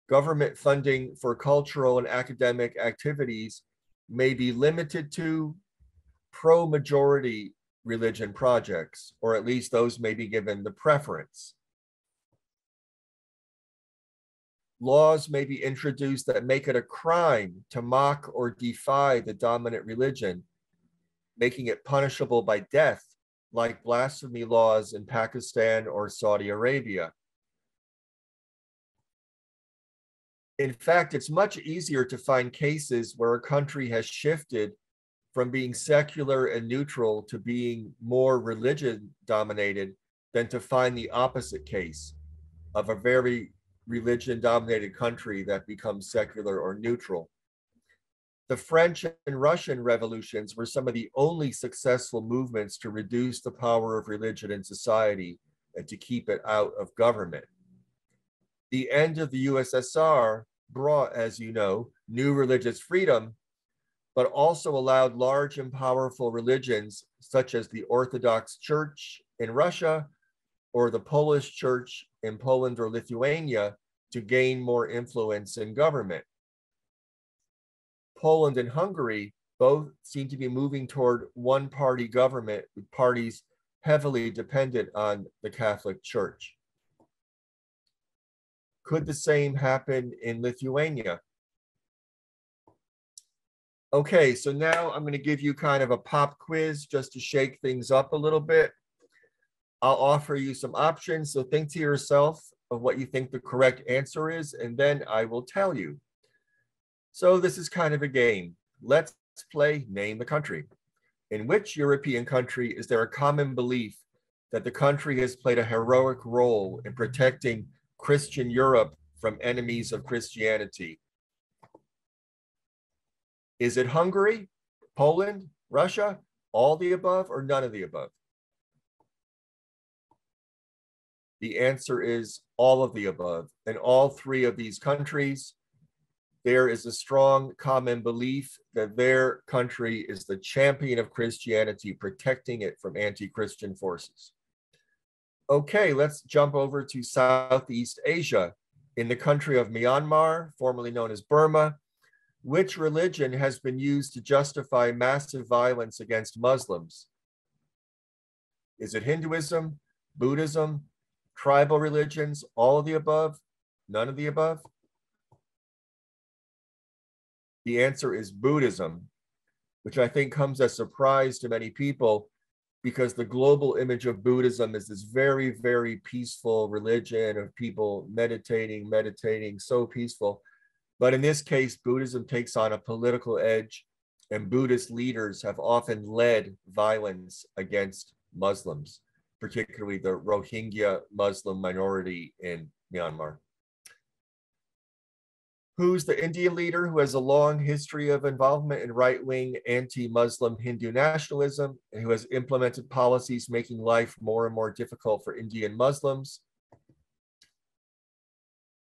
A: Government funding for cultural and academic activities may be limited to pro-majority religion projects, or at least those may be given the preference. Laws may be introduced that make it a crime to mock or defy the dominant religion, making it punishable by death, like blasphemy laws in Pakistan or Saudi Arabia. In fact, it's much easier to find cases where a country has shifted from being secular and neutral to being more religion dominated than to find the opposite case of a very religion dominated country that becomes secular or neutral. The French and Russian revolutions were some of the only successful movements to reduce the power of religion in society and to keep it out of government. The end of the USSR brought, as you know, new religious freedom, but also allowed large and powerful religions such as the Orthodox Church in Russia or the Polish Church in Poland or Lithuania to gain more influence in government. Poland and Hungary both seem to be moving toward one-party government with parties heavily dependent on the Catholic Church. Could the same happen in Lithuania? Okay, so now I'm going to give you kind of a pop quiz just to shake things up a little bit. I'll offer you some options, so think to yourself of what you think the correct answer is, and then I will tell you. So this is kind of a game. Let's play Name the Country. In which European country is there a common belief that the country has played a heroic role in protecting Christian Europe from enemies of Christianity? Is it Hungary, Poland, Russia, all the above, or none of the above? The answer is all of the above. In all three of these countries, there is a strong common belief that their country is the champion of Christianity, protecting it from anti-Christian forces. Okay, let's jump over to Southeast Asia. In the country of Myanmar, formerly known as Burma, which religion has been used to justify massive violence against Muslims? Is it Hinduism, Buddhism, tribal religions, all of the above, none of the above? The answer is Buddhism, which I think comes as a surprise to many people because the global image of Buddhism is this very, very peaceful religion of people meditating, so peaceful. But in this case, Buddhism takes on a political edge, and Buddhist leaders have often led violence against Muslims, particularly the Rohingya Muslim minority in Myanmar. Who's the Indian leader who has a long history of involvement in right-wing anti-Muslim Hindu nationalism and who has implemented policies making life more and more difficult for Indian Muslims?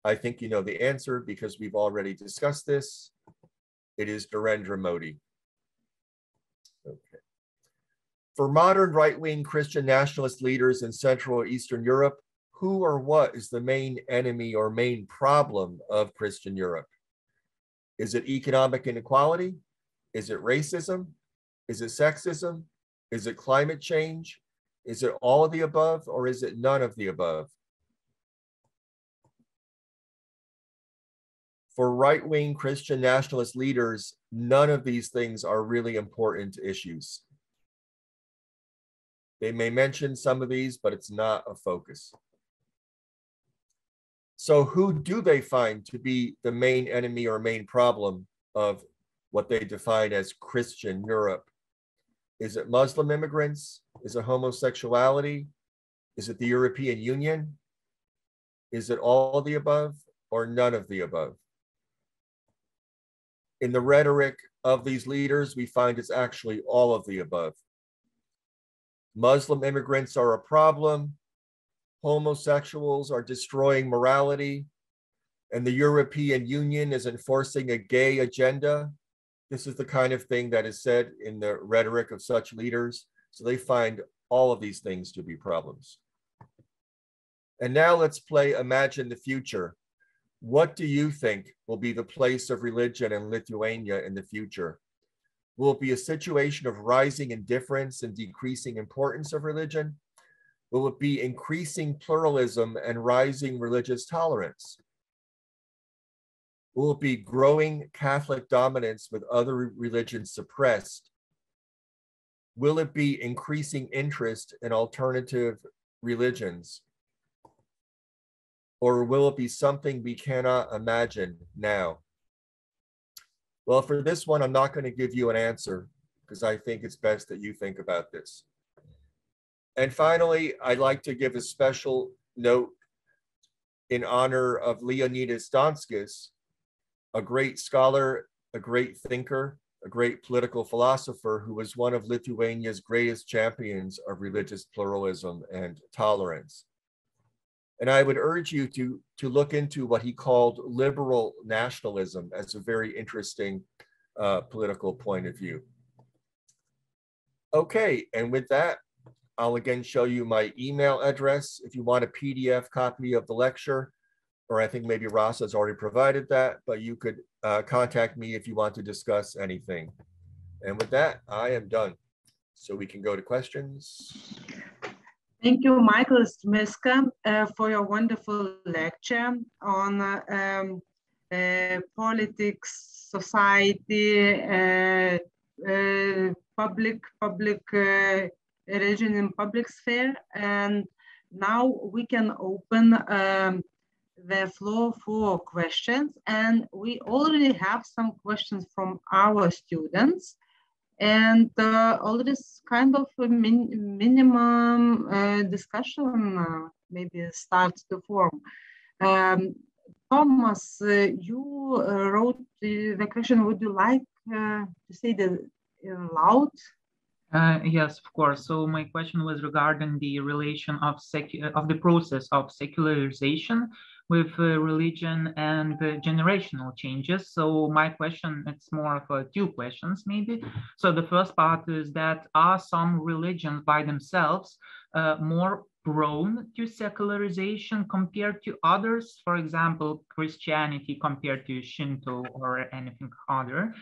A: I think you know the answer because we've already discussed this. It is Narendra Modi. Okay. For modern right-wing Christian nationalist leaders in Central or Eastern Europe, who or what is the main enemy or main problem of Christian Europe? Is it economic inequality? Is it racism? Is it sexism? Is it climate change? Is it all of the above, or is it none of the above? For right-wing Christian nationalist leaders, none of these things are really important issues. They may mention some of these, but it's not a focus. So who do they find to be the main enemy or main problem of what they define as Christian Europe? Is it Muslim immigrants? Is it homosexuality? Is it the European Union? Is it all of the above or none of the above? In the rhetoric of these leaders, we find it's actually all of the above. Muslim immigrants are a problem. Homosexuals are destroying morality, and the European Union is enforcing a gay agenda This is the kind of thing that is said in the rhetoric of such leaders. So they find all of these things to be problems. And now let's play Imagine the Future. What do you think will be the place of religion in Lithuania in the future? Will it be a situation of rising indifference and decreasing importance of religion? Will it be increasing pluralism and rising religious tolerance? Will it be growing Catholic dominance with other religions suppressed? Will it be increasing interest in alternative religions? Or will it be something we cannot imagine now? Well, for this one, I'm not going to give you an answer because I think it's best that you think about this. And finally, I'd like to give a special note in honor of Leonidas Donskis, a great scholar, a great thinker, a great political philosopher who was one of Lithuania's greatest champions of religious pluralism and tolerance. And I would urge you to look into what he called liberal nationalism as a very interesting political point of view. Okay, and with that, I'll again show you my email address. If you want a PDF copy of the lecture, or I think maybe Ross has already provided that, but you could contact me if you want to discuss anything. And with that, I am done. So we can go to questions.
B: Thank you, Michael Strmiska, for your wonderful lecture on politics, society, public religion in public sphere. And now we can open the floor for questions. And we already have some questions from our students. And all this kind of minimum discussion maybe starts to form. Thomas, you wrote the question. Would you like to say that loud?
C: Yes, of course. So my question was regarding the relation of the process of secularization with religion and generational changes. So my question, it's more of two questions maybe. So the first part is that are some religions by themselves more prone to secularization compared to others? For example, Christianity compared to Shinto or anything other.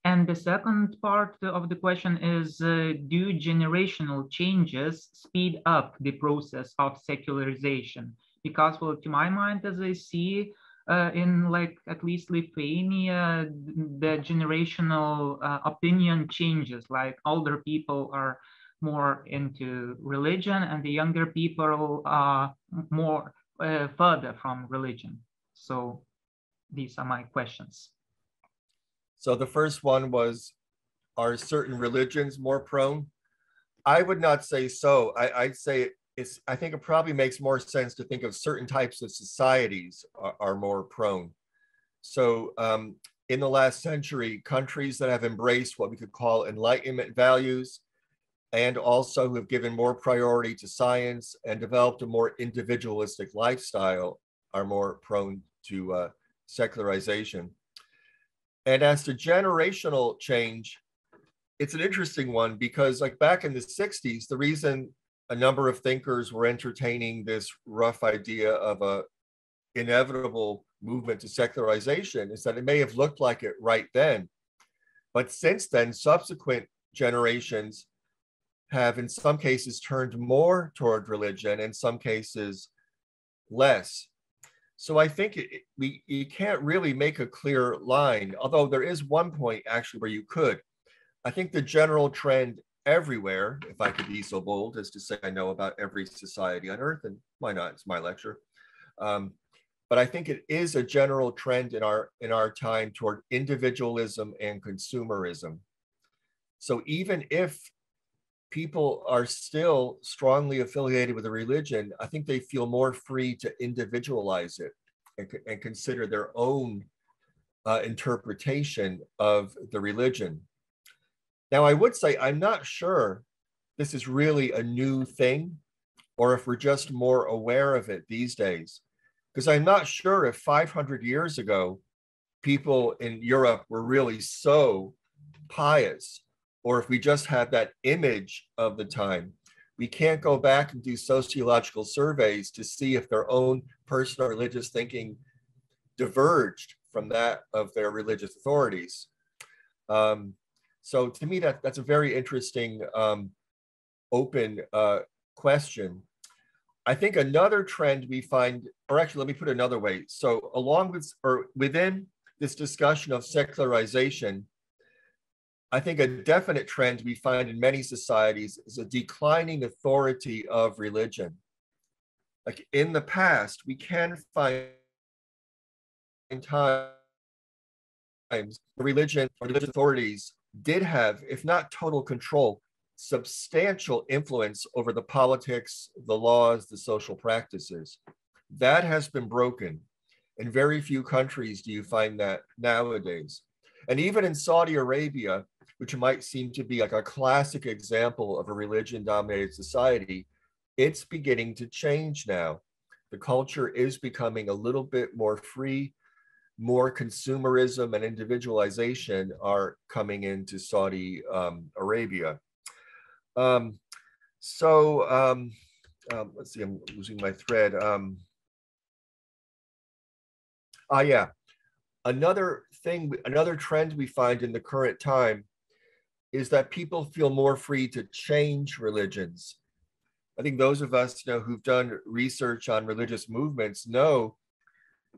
C: And the second part of the question is, do generational changes speed up the process of secularization? Because, well, to my mind, as I see in like at least Lithuania, the generational opinion changes, like older people are more into religion and the younger people are more further from religion. So these are my questions.
A: So the first one was, are certain religions more prone? I would not say so. I'd say I think it probably makes more sense to think of certain types of societies are more prone. So in the last century, countries that have embraced what we could call Enlightenment values and also who have given more priority to science and developed a more individualistic lifestyle are more prone to secularization. And as to generational change, it's an interesting one because like back in the 60s, the reason a number of thinkers were entertaining this rough idea of a inevitable movement to secularization is that it may have looked like it right then. But since then, subsequent generations have in some cases turned more toward religion, in some cases less. So I think you can't really make a clear line, although there is one point actually where you could. I think the general trend everywhere, if I could be so bold as to say I know about every society on earth, and why not, it's my lecture. But I think it is a general trend in our time toward individualism and consumerism. So even if people are still strongly affiliated with a religion, I think they feel more free to individualize it and consider their own interpretation of the religion. Now, I would say I'm not sure this is really a new thing or if we're just more aware of it these days, because I'm not sure if 500 years ago, people in Europe were really so pious, or if we just have that image of the time, we can't go back and do sociological surveys to see if their own personal religious thinking diverged from that of their religious authorities. So to me, that's a very interesting open question. I think another trend we find, or actually let me put it another way. So along with, or within this discussion of secularization, I think a definite trend we find in many societies is a declining authority of religion. Like in the past, we can find times religion or religious authorities did have, if not total control, substantial influence over the politics, the laws, the social practices. That has been broken. In very few countries do you find that nowadays. And even in Saudi Arabia, which might seem to be like a classic example of a religion-dominated society, it's beginning to change now. The culture is becoming a little bit more free, more consumerism and individualization are coming into Saudi Arabia. Let's see, I'm losing my thread. Yeah, another trend we find in the current time is that people feel more free to change religions. I think those of us who've done research on religious movements know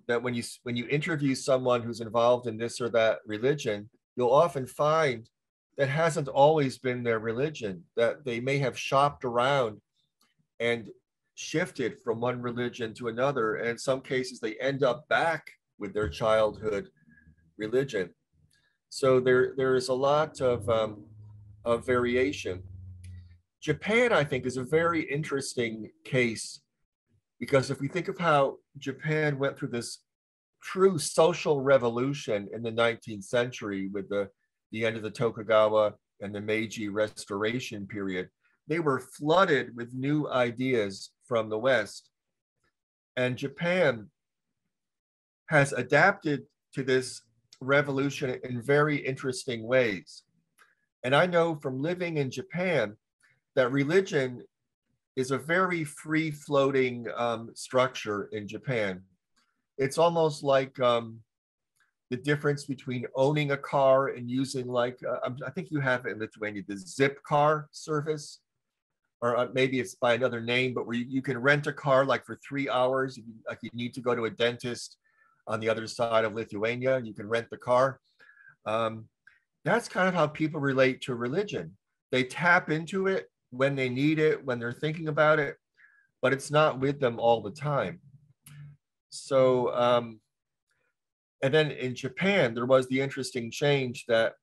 A: that when you interview someone who's involved in this or that religion, you'll often find that hasn't always been their religion, that they may have shopped around and shifted from one religion to another. And in some cases, they end up back with their childhood religion. So there is a lot of variation. Japan, I think, is a very interesting case, because if we think of how Japan went through this true social revolution in the 19th century with the end of the Tokugawa and the Meiji Restoration period, they were flooded with new ideas from the West. And Japan has adapted to this revolution in very interesting ways. And I know from living in Japan that religion is a very free-floating structure in Japan. It's almost like the difference between owning a car and using, like, I think you have it in Lithuania, the Zip car service, or maybe it's by another name, but where you can rent a car like for 3 hours. Like you need to go to a dentist on the other side of Lithuania, you can rent the car. That's kind of how people relate to religion. They tap into it when they need it, when they're thinking about it, but it's not with them all the time. So, and then in Japan, there was the interesting change that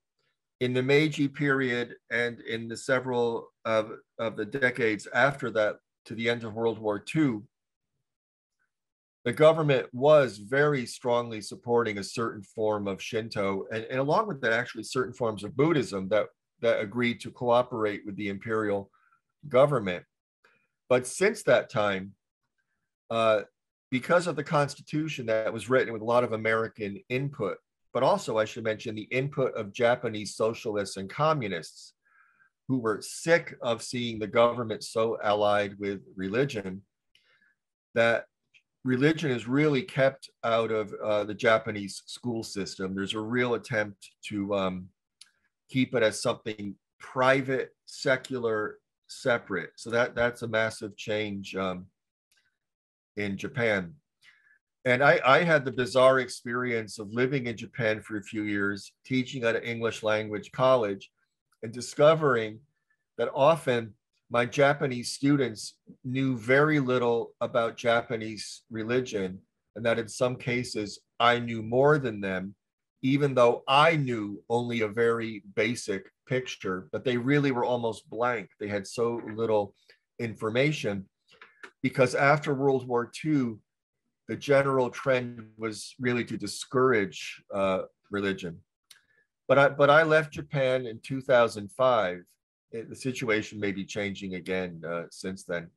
A: in the Meiji period and in the several of the decades after that, to the end of World War II, the government was very strongly supporting a certain form of Shinto, and along with that, actually certain forms of Buddhism that agreed to cooperate with the imperial government. But since that time, because of the Constitution that was written with a lot of American input, but also I should mention the input of Japanese socialists and communists who were sick of seeing the government so allied with religion, that religion is really kept out of the Japanese school system. There's a real attempt to keep it as something private, secular, separate. So that's a massive change in Japan. And I had the bizarre experience of living in Japan for a few years, teaching at an English language college, and discovering that often my Japanese students knew very little about Japanese religion, and that in some cases I knew more than them, even though I knew only a very basic picture, but they really were almost blank. They had so little information, because after World War II, the general trend was really to discourage religion. But I left Japan in 2005. The situation may be changing again since then.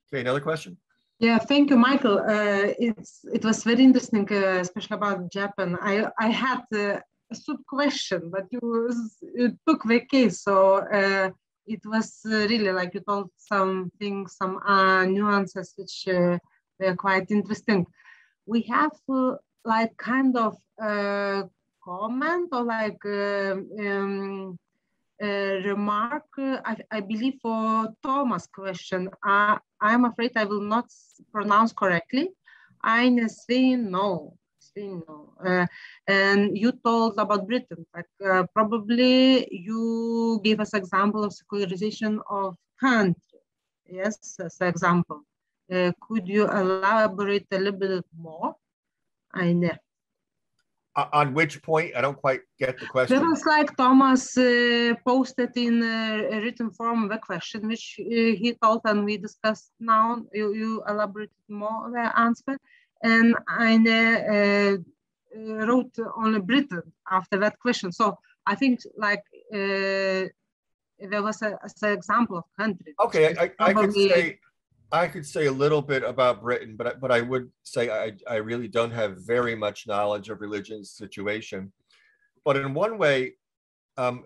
A: Okay, another question?
B: Yeah, thank you, Michael. It was very interesting, especially about Japan. I had sub-question, but you took the case. So it was really like you told some nuances which were quite interesting. We have like kind of comment or like remark, I believe, for Thomas' question. I'm afraid I will not pronounce correctly. Eine Svino. And you told about Britain, but probably you gave us example of secularization of country. Yes, as an example. Could you elaborate a little bit more? Eine.
A: On which point? I don't quite get the question.
B: That was like Thomas posted in a written form the question, which he told and we discussed now. You elaborated more the answer. And I wrote only Britain after that question. So I think like there was an example of country.
A: Okay, I could say a little bit about Britain, but I would say I really don't have very much knowledge of religion's situation. But in one way,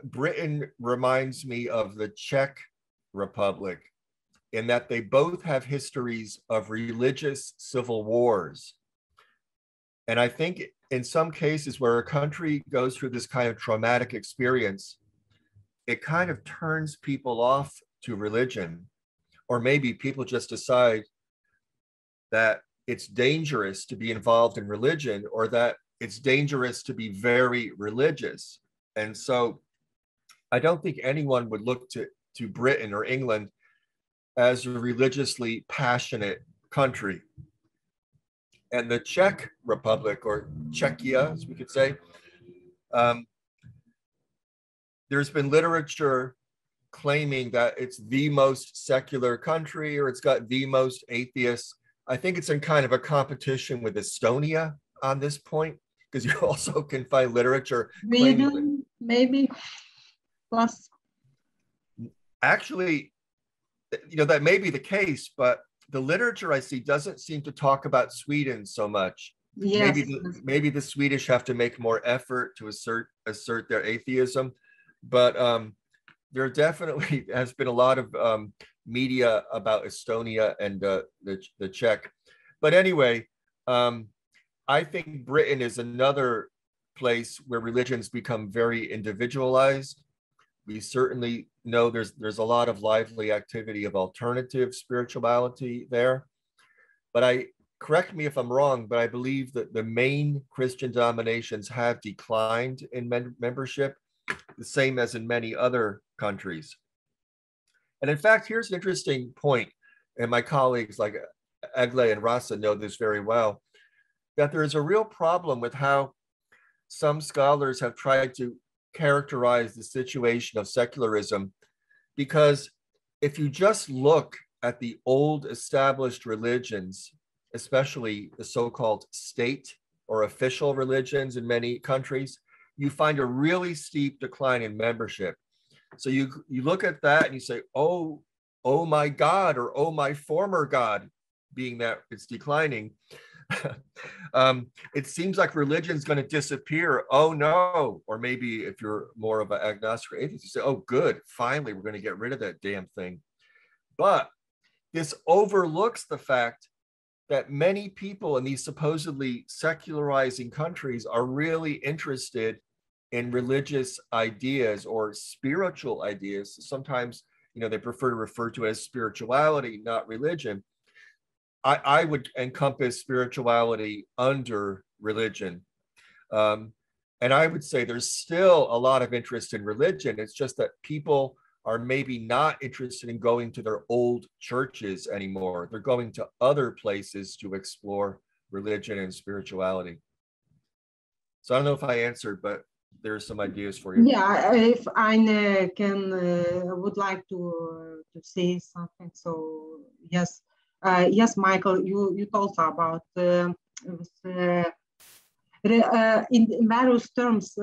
A: Britain reminds me of the Czech Republic in that they both have histories of religious civil wars. And I think in some cases where a country goes through this kind of traumatic experience, it kind of turns people off to religion. Or maybe people just decide that it's dangerous to be involved in religion, or that it's dangerous to be very religious. And so I don't think anyone would look to Britain or England as a religiously passionate country. And the Czech Republic, or Czechia, as we could say, there's been literature claiming that it's the most secular country, or it's got the most atheists. I think it's in kind of a competition with Estonia on this point, because you also can find literature claiming
B: maybe plus.
A: Actually, that may be the case, but the literature I see doesn't seem to talk about Sweden so much.
B: Yes.
A: Maybe the Swedish have to make more effort to assert their atheism, but there definitely has been a lot of media about Estonia and the Czech. But anyway, I think Britain is another place where religions become very individualized. We certainly know there's a lot of lively activity of alternative spirituality there. But correct me if I'm wrong, but I believe that the main Christian denominations have declined in membership, the same as in many other countries. And in fact, here's an interesting point, and my colleagues like Egle and Rasa know this very well, that there is a real problem with how some scholars have tried to characterize the situation of secularism, because if you just look at the old established religions, especially the so-called state or official religions in many countries, you find a really steep decline in membership. So you look at that and you say, oh my God, or oh my former God, being that it's declining. It seems like religion's going to disappear. Oh no. Or maybe if you're more of an agnostic or atheist, you say, oh good, finally we're going to get rid of that damn thing. But this overlooks the fact that many people in these supposedly secularizing countries are really interested in religious ideas or spiritual ideas. Sometimes, they prefer to refer to it as spirituality, not religion. I would encompass spirituality under religion. And I would say there's still a lot of interest in religion. It's just that people are maybe not interested in going to their old churches anymore. They're going to other places to explore religion and spirituality. So I don't know if I answered, but there's some ideas for you.
B: Yeah, if I would like to say something. So yes. Yes, Michael, you told about in various terms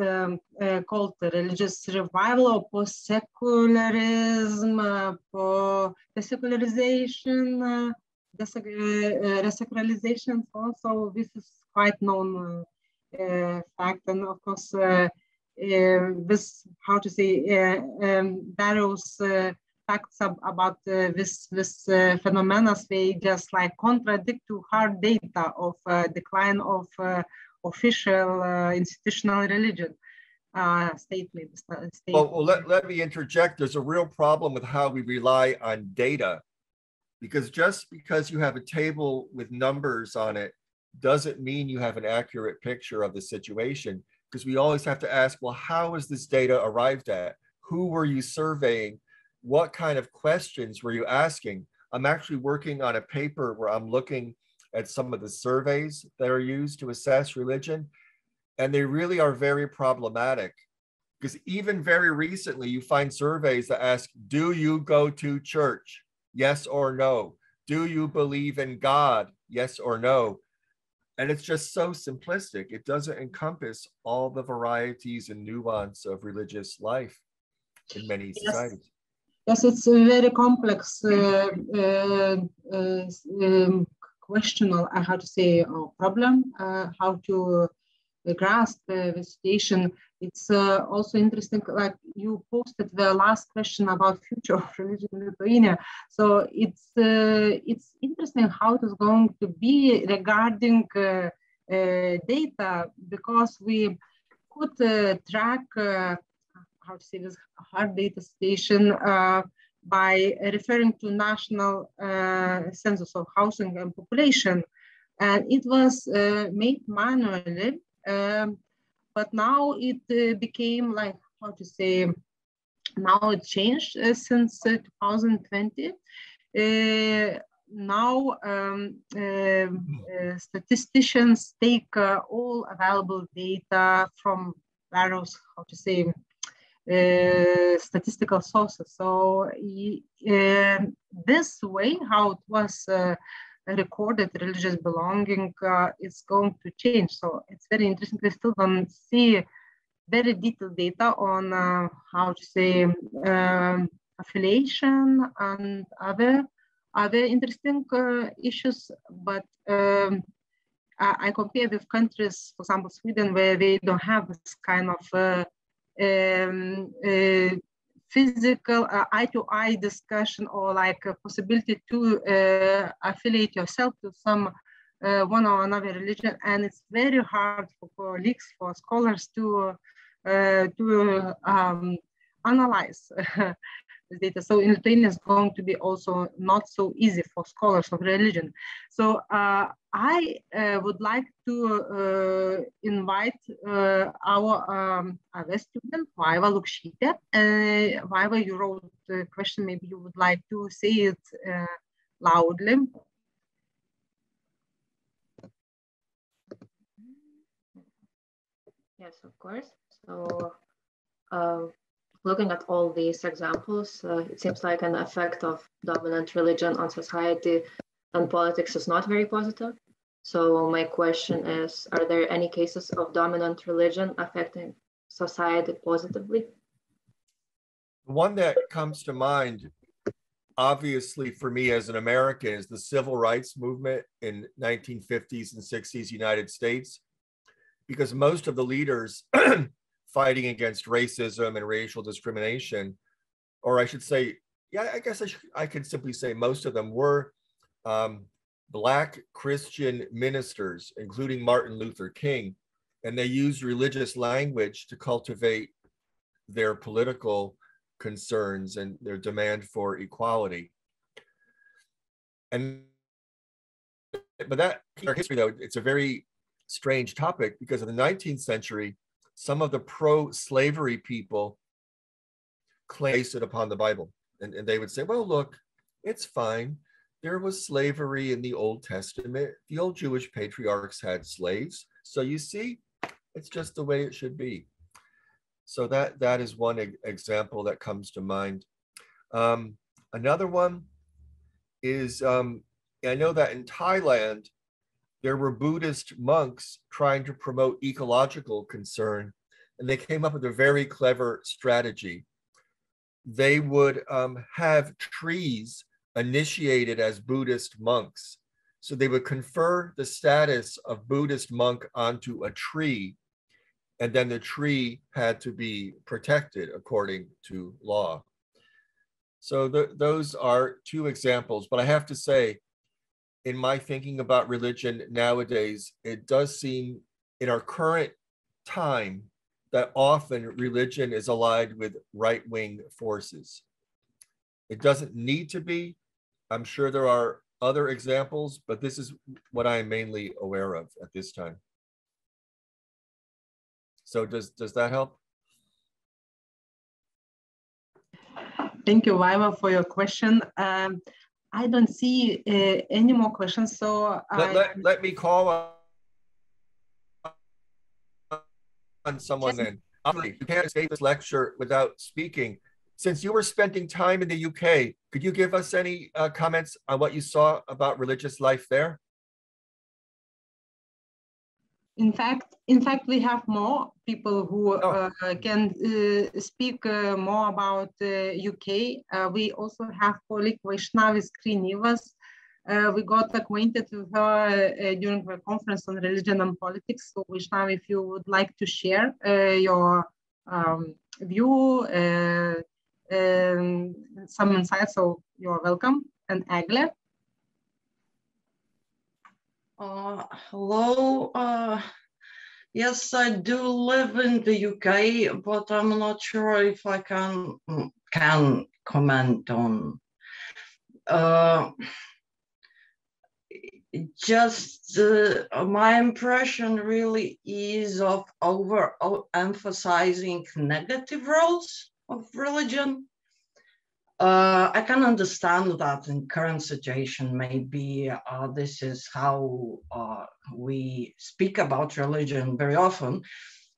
B: called religious revival or post-secularism, desecularization, resecularization. Also, this is quite known fact, and of course, this, how to say, various facts about this phenomena, they just like contradict to hard data of decline of official institutional religion. State.
A: Well, let me interject. There's a real problem with how we rely on data, because just because you have a table with numbers on it doesn't mean you have an accurate picture of the situation, because we always have to ask, well, how is this data arrived at? Who were you surveying? What kind of questions were you asking? I'm actually working on a paper where I'm looking at some of the surveys that are used to assess religion, and they really are very problematic, because even very recently you find surveys that ask, do you go to church? Yes or no. Do you believe in God? Yes or no. And it's just so simplistic. It doesn't encompass all the varieties and nuance of religious life in many societies.
B: Yes, it's a very complex question, or how to say, problem, how to grasp the situation. It's also interesting, like you posted the last question about future of religion in Lithuania. So it's interesting how it is going to be regarding data, because we could track how to say this hard data situation by referring to national census of housing and population, and it was made manually. But now it became like, how to say, now it changed since 2020. Now statisticians take all available data from various, how to say, statistical sources. So this way, how it was recorded religious belonging is going to change. So it's very interesting. We still don't see very detailed data on how to say affiliation and other interesting issues. But I compare with countries, for example, Sweden, where they don't have this kind of physical eye-to-eye discussion, or like a possibility to affiliate yourself to some one or another religion, and it's very hard for colleagues, for scholars to analyze this data. So in Lithuania, it's going to be also not so easy for scholars of religion. So I would like to invite our other student, Vaiva Lukšytė. Vaiva, you wrote the question. Maybe you would like to say it loudly.
D: Yes, of course. So looking at all these examples, it seems like an effect of dominant religion on society and politics is not very positive. So my question is, are there any cases of dominant religion affecting society positively?
A: One that comes to mind, obviously for me as an American, is the civil rights movement in 1950s and 60s United States, because most of the leaders fighting against racism and racial discrimination, or I should say, yeah, I guess I could simply say most of them were Black Christian ministers, including Martin Luther King, and they used religious language to cultivate their political concerns and their demand for equality. But that history, though, it's a very strange topic, because in the 19th century, some of the pro-slavery people placed it upon the Bible, and they would say, well, look, it's fine. There was slavery in the Old Testament. The old Jewish patriarchs had slaves. So you see, it's just the way it should be. So that is one example that comes to mind. Another one is, I know that in Thailand, there were Buddhist monks trying to promote ecological concern, and they came up with a very clever strategy. They would have trees initiated as Buddhist monks. So they would confer the status of Buddhist monk onto a tree, and then the tree had to be protected according to law. So those are two examples, but I have to say, in my thinking about religion nowadays, it does seem in our current time that often religion is allied with right-wing forces. It doesn't need to be. I'm sure there are other examples, but this is what I am mainly aware of at this time. So does that help?
B: Thank you, Viva, for your question. I don't see any more questions, so
A: let me call on someone then. You can't escape this lecture without speaking. Since you were spending time in the UK, could you give us any comments on what you saw about religious life there?
B: In fact, we have more people who can speak more about UK. We also have colleague Vaishnavi Skrinivas. We got acquainted with her during the conference on religion and politics. So Vaishnavi, if you would like to share your view, some insights, so you're welcome. And Agle?
E: Hello. Yes, I do live in the UK, but I'm not sure if I can comment on. My impression really is of overemphasizing negative roles of religion. I can understand that in current situation, maybe this is how we speak about religion very often.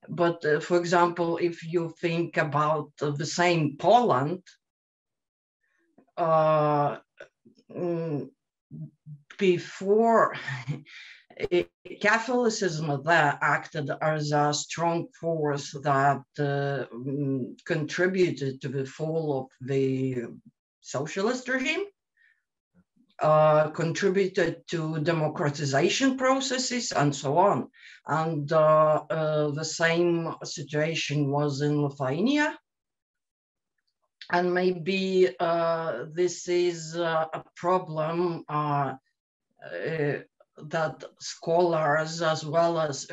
E: But for example, if you think about the same Poland, before Catholicism there acted as a strong force that contributed to the fall of the socialist regime, contributed to democratization processes and so on. And the same situation was in Lithuania. And maybe this is a problem that scholars as well as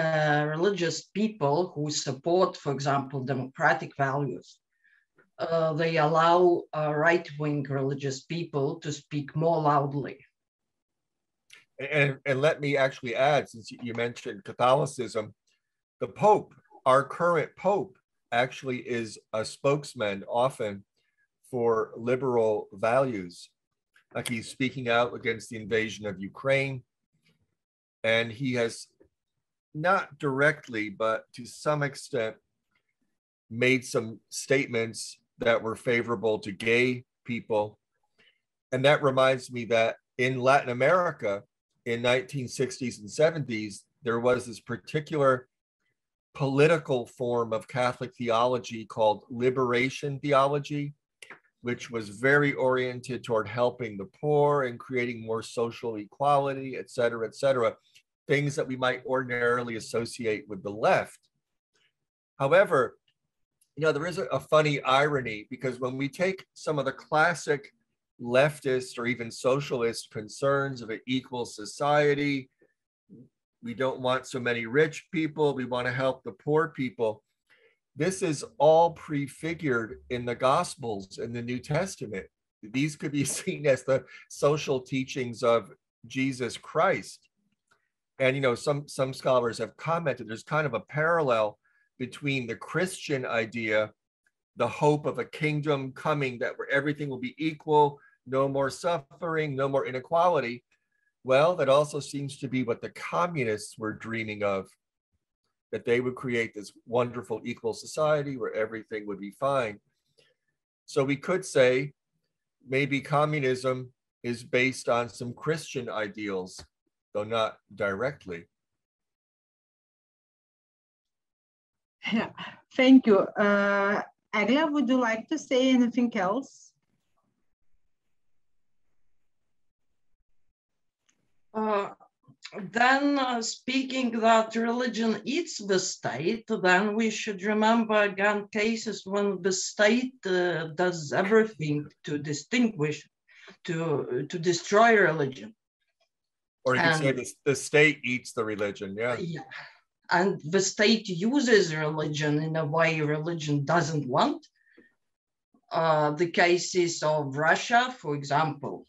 E: religious people who support, for example, democratic values, they allow right-wing religious people to speak more loudly.
A: And let me actually add, since you mentioned Catholicism, the Pope, our current Pope, actually is a spokesman often for liberal values. Like he's speaking out against the invasion of Ukraine. And he has not directly, but to some extent, made some statements that were favorable to gay people. And that reminds me that in Latin America, in 1960s and 70s, there was this particular political form of Catholic theology called liberation theology, which was very oriented toward helping the poor and creating more social equality, et cetera, things that we might ordinarily associate with the left. However, there is a funny irony, because when we take some of the classic leftist or even socialist concerns of an equal society, we don't want so many rich people, we want to help the poor people. This is all prefigured in the Gospels in the New Testament. These could be seen as the social teachings of Jesus Christ. And some scholars have commented there's kind of a parallel between the Christian idea, the hope of a kingdom coming where everything will be equal, no more suffering, no more inequality. Well, that also seems to be what the communists were dreaming of, that they would create this wonderful equal society where everything would be fine. So we could say maybe communism is based on some Christian ideals, though not directly.
B: Yeah, thank you. Agla, would you like to say anything else?
E: then speaking that religion eats the state, then we should remember again cases when the state does everything to distinguish, to destroy religion.
A: Or you could say the state eats the religion, yeah.
E: Yeah. And the state uses religion in a way religion doesn't want. The cases of Russia, for example,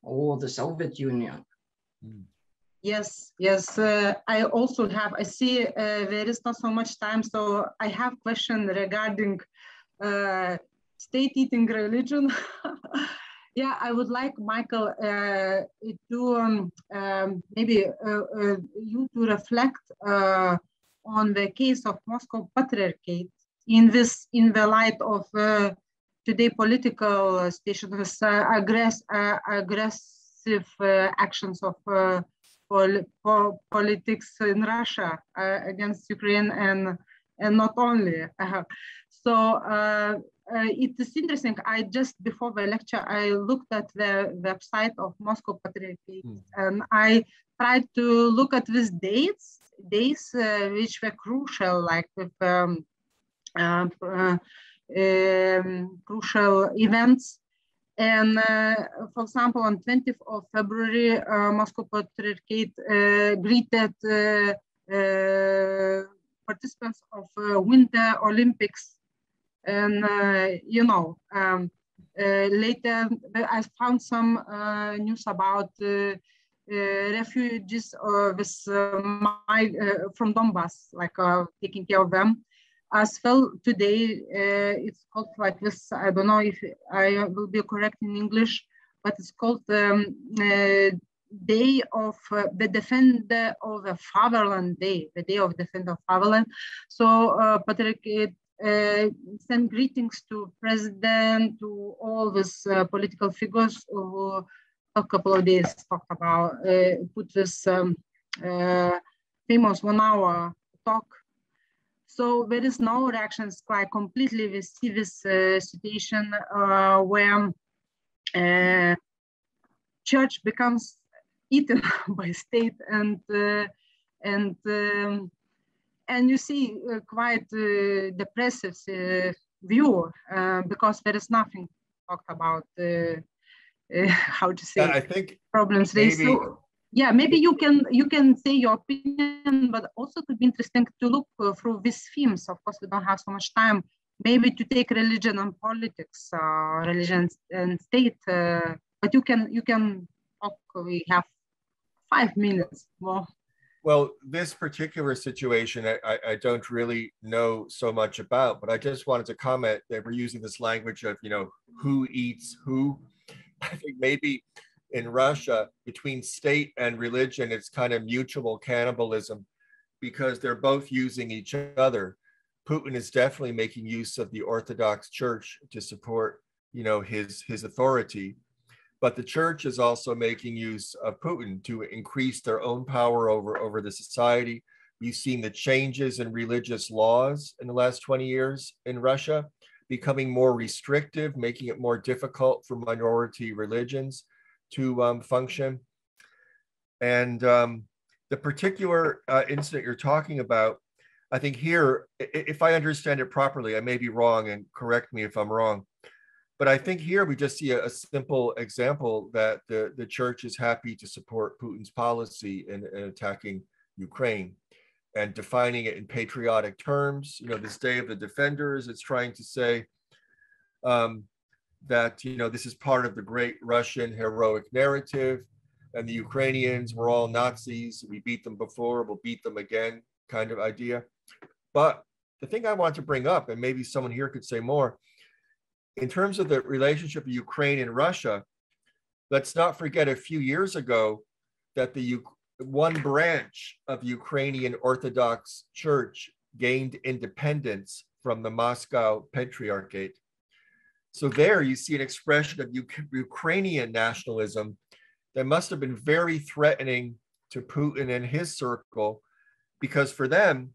E: or the Soviet Union.
B: Yes, yes. I see there is not so much time, so I have question regarding state eating religion. Yeah, I would like Michael to maybe you to reflect on the case of Moscow Patriarchate in the light of today political situation with aggressive actions of politics in Russia against Ukraine and not only. It is interesting. I just before the lecture, I looked at the website of Moscow Patriarchate, and I tried to look at these days which were crucial, like with crucial events. And for example, on 20th of February, Moscow Patriarchate greeted participants of Winter Olympics. And, later I found some news about refugees from Donbass, like taking care of them. As well, today it's called like this. I don't know if I will be correct in English, but it's called Day of the Defender of the Fatherland Day, the Day of Defender of Fatherland. So Patriarchate send greetings to President, to all these political figures who a couple of days talked about, put this famous 1 hour talk. So there is no reactions, quite completely we see this situation where church becomes eaten by state, and you see quite depressive view because there is nothing talked about how to say
A: I think
B: problems raised. So, yeah, maybe you can say your opinion, but also it could be interesting to look through these themes. Of course, we don't have so much time. Maybe to take religion and politics, religion and state. But you can talk. We have 5 minutes more.
A: Well, this particular situation, I don't really know so much about, but I just wanted to comment that we're using this language of, who eats who. I think maybe in Russia, between state and religion, it's kind of mutual cannibalism because they're both using each other. Putin is definitely making use of the Orthodox Church to support, his authority. But the church is also making use of Putin to increase their own power over the society. You've seen the changes in religious laws in the last 20 years in Russia, becoming more restrictive, making it more difficult for minority religions to function. And the particular incident you're talking about, I think here, if I understand it properly, I may be wrong and correct me if I'm wrong, but I think here we just see a simple example that the church is happy to support Putin's policy in attacking Ukraine and defining it in patriotic terms. This Day of the Defenders, it's trying to say that, this is part of the great Russian heroic narrative, and the Ukrainians were all Nazis. We beat them before, we'll beat them again kind of idea. But the thing I want to bring up, and maybe someone here could say more, in terms of the relationship of Ukraine and Russia, let's not forget a few years ago that the one branch of Ukrainian Orthodox Church gained independence from the Moscow Patriarchate. So there you see an expression of Ukrainian nationalism that must have been very threatening to Putin and his circle, because for them,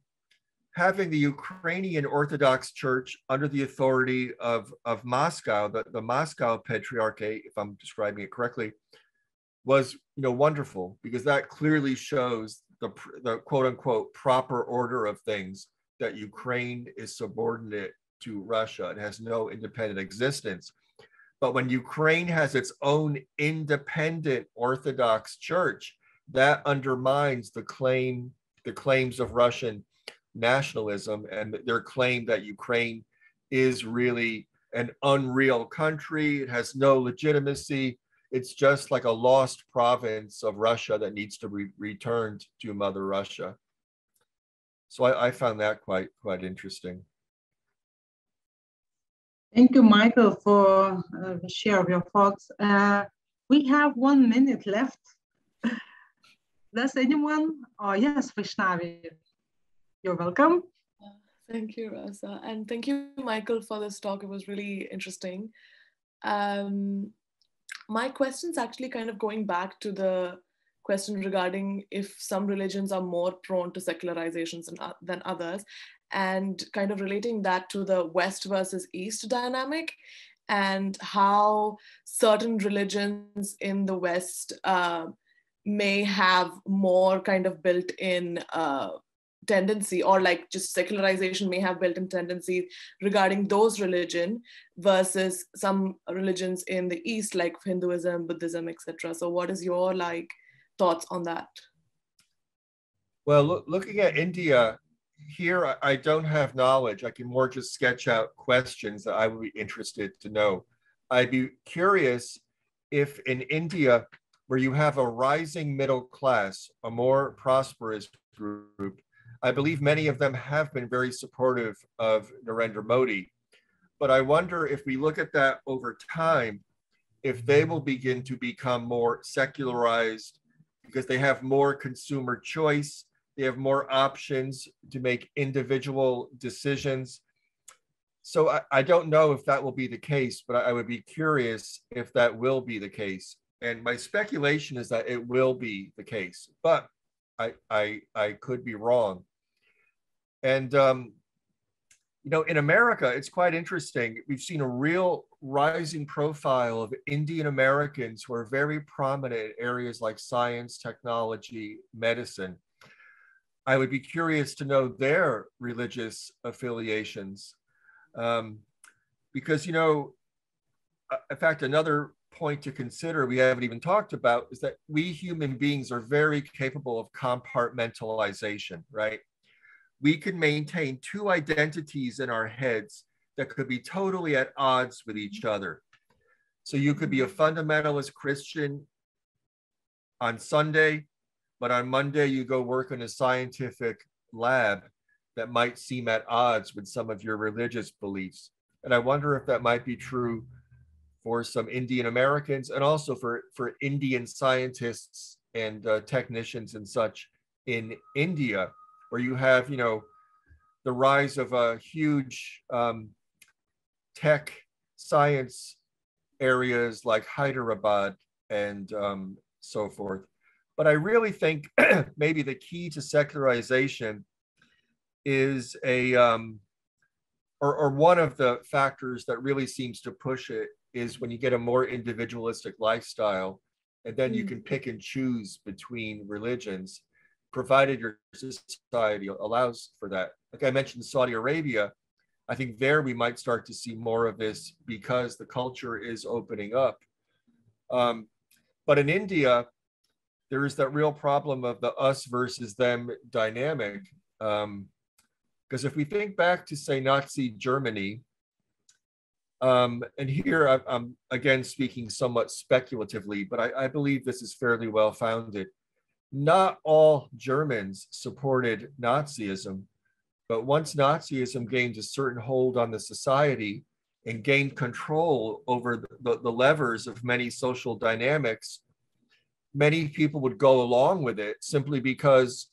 A: having the Ukrainian Orthodox Church under the authority of Moscow, the Moscow Patriarchate, if I'm describing it correctly, was, wonderful, because that clearly shows the quote unquote proper order of things, that Ukraine is subordinate to Russia and has no independent existence. But when Ukraine has its own independent Orthodox Church, that undermines the claims of Russian nationalism and their claim that Ukraine is really an unreal country. It has no legitimacy. It's just like a lost province of Russia that needs to be returned to Mother Russia. So I found that quite interesting.
B: Thank you, Michael, for the share of your thoughts. We have 1 minute left. Does anyone? Oh, yes, Vaishnavi. You're welcome.
F: Thank you, Rosa. And thank you, Michael, for this talk. It was really interesting. My question's actually kind of going back to the question regarding if some religions are more prone to secularizations than others, and kind of relating that to the West versus East dynamic, and how certain religions in the West may have more kind of built-in tendency, or like just secularization may have built-in tendency regarding those religion versus some religions in the East, like Hinduism, Buddhism, etc. So what is your thoughts on that?
A: Well, looking at India, here I don't have knowledge. I can more just sketch out questions that I would be interested to know. I'd be curious if in India, where you have a rising middle class, a more prosperous group, I believe many of them have been very supportive of Narendra Modi. But I wonder if we look at that over time, if they will begin to become more secularized because they have more consumer choice, they have more options to make individual decisions. So I don't know if that will be the case, but I would be curious if that will be the case. And my speculation is that it will be the case, but I could be wrong. And, in America, it's quite interesting. We've seen a real rising profile of Indian Americans who are very prominent in areas like science, technology, medicine. I would be curious to know their religious affiliations. Because, in fact, another point to consider we haven't even talked about is that we human beings are very capable of compartmentalization, right? We can maintain two identities in our heads that could be totally at odds with each other. So you could be a fundamentalist Christian on Sunday, but on Monday you go work in a scientific lab that might seem at odds with some of your religious beliefs. And I wonder if that might be true for some Indian Americans, and also for Indian scientists and technicians and such in India, where you have, the rise of a huge tech science areas like Hyderabad and so forth. But I really think maybe the key to secularization is or one of the factors that really seems to push it is when you get a more individualistic lifestyle, and then you can pick and choose between religions, provided your society allows for that. Like I mentioned, Saudi Arabia, I think there we might start to see more of this because the culture is opening up. But in India, there is that real problem of the us versus them dynamic. Because if we think back to, say, Nazi Germany, and here I'm again speaking somewhat speculatively, but I believe this is fairly well founded. Not all Germans supported Nazism, but once Nazism gained a certain hold on the society and gained control over the levers of many social dynamics, many people would go along with it simply because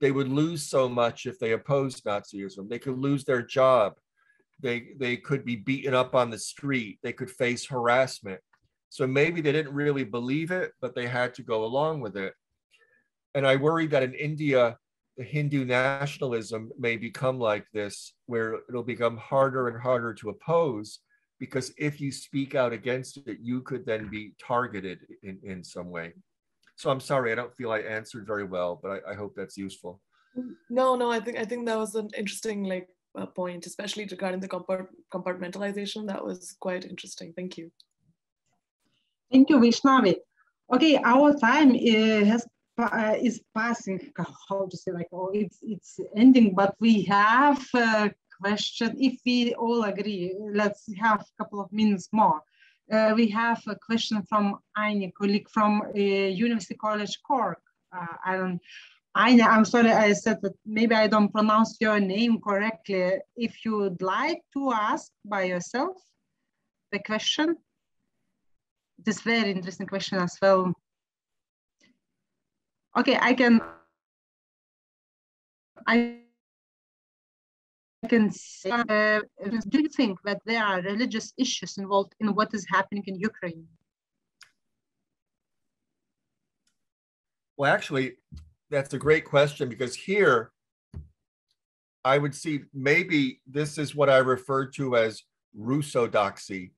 A: they would lose so much if they opposed Nazism. They could lose their job. They could be beaten up on the street. They could face harassment. So maybe they didn't really believe it, but they had to go along with it. And I worry that in India, the Hindu nationalism may become like this, where it'll become harder and harder to oppose, because if you speak out against it, you could then be targeted in some way. So I'm sorry, I don't feel I answered very well, but I hope that's useful.
F: No, I think that was an interesting point, especially regarding the compartmentalization. That was quite interesting. Thank you.
B: Thank you, Vaishnavi. Okay, our time is passing. How to say, like, oh, it's ending, but we have a question. If we all agree, let's have a couple of minutes more. We have a question from Aine, colleague from University College Cork. Aine, I'm sorry, I said that maybe I don't pronounce your name correctly. If you would like to ask by yourself the question, this very interesting question as well. Okay, I can say, do you think that there are religious issues involved in what is happening in Ukraine?
A: Well, actually, that's a great question, because here I would see maybe this is what I refer to as Russodoxy,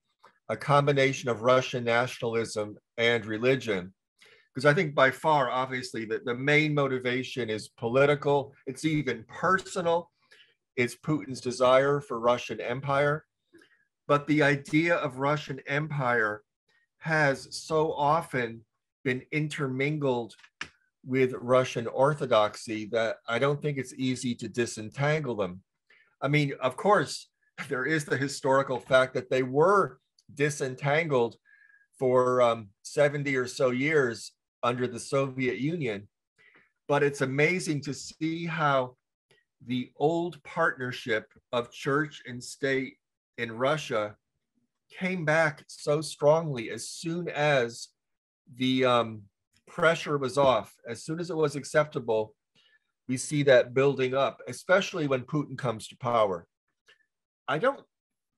A: a combination of Russian nationalism and religion. Because I think by far, obviously, the main motivation is political. It's even personal. It's Putin's desire for Russian empire. But the idea of Russian empire has so often been intermingled with Russian orthodoxy that I don't think it's easy to disentangle them. I mean, of course, there is the historical fact that they were disentangled for 70 or so years under the Soviet Union. But it's amazing to see how the old partnership of church and state in Russia came back so strongly as soon as the pressure was off. As soon as it was acceptable, we see that building up, especially when Putin comes to power. I don't,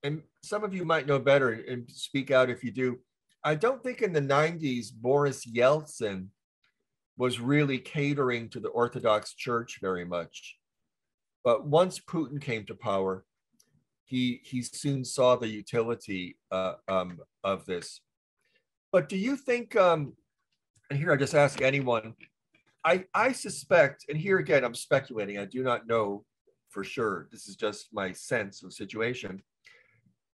A: and some of you might know better and speak out if you do, I don't think in the 90s, Boris Yeltsin was really catering to the Orthodox Church very much. But once Putin came to power, he soon saw the utility of this. But do you think, and here I just ask anyone, I suspect, and here again, I'm speculating, I do not know for sure, this is just my sense of situation.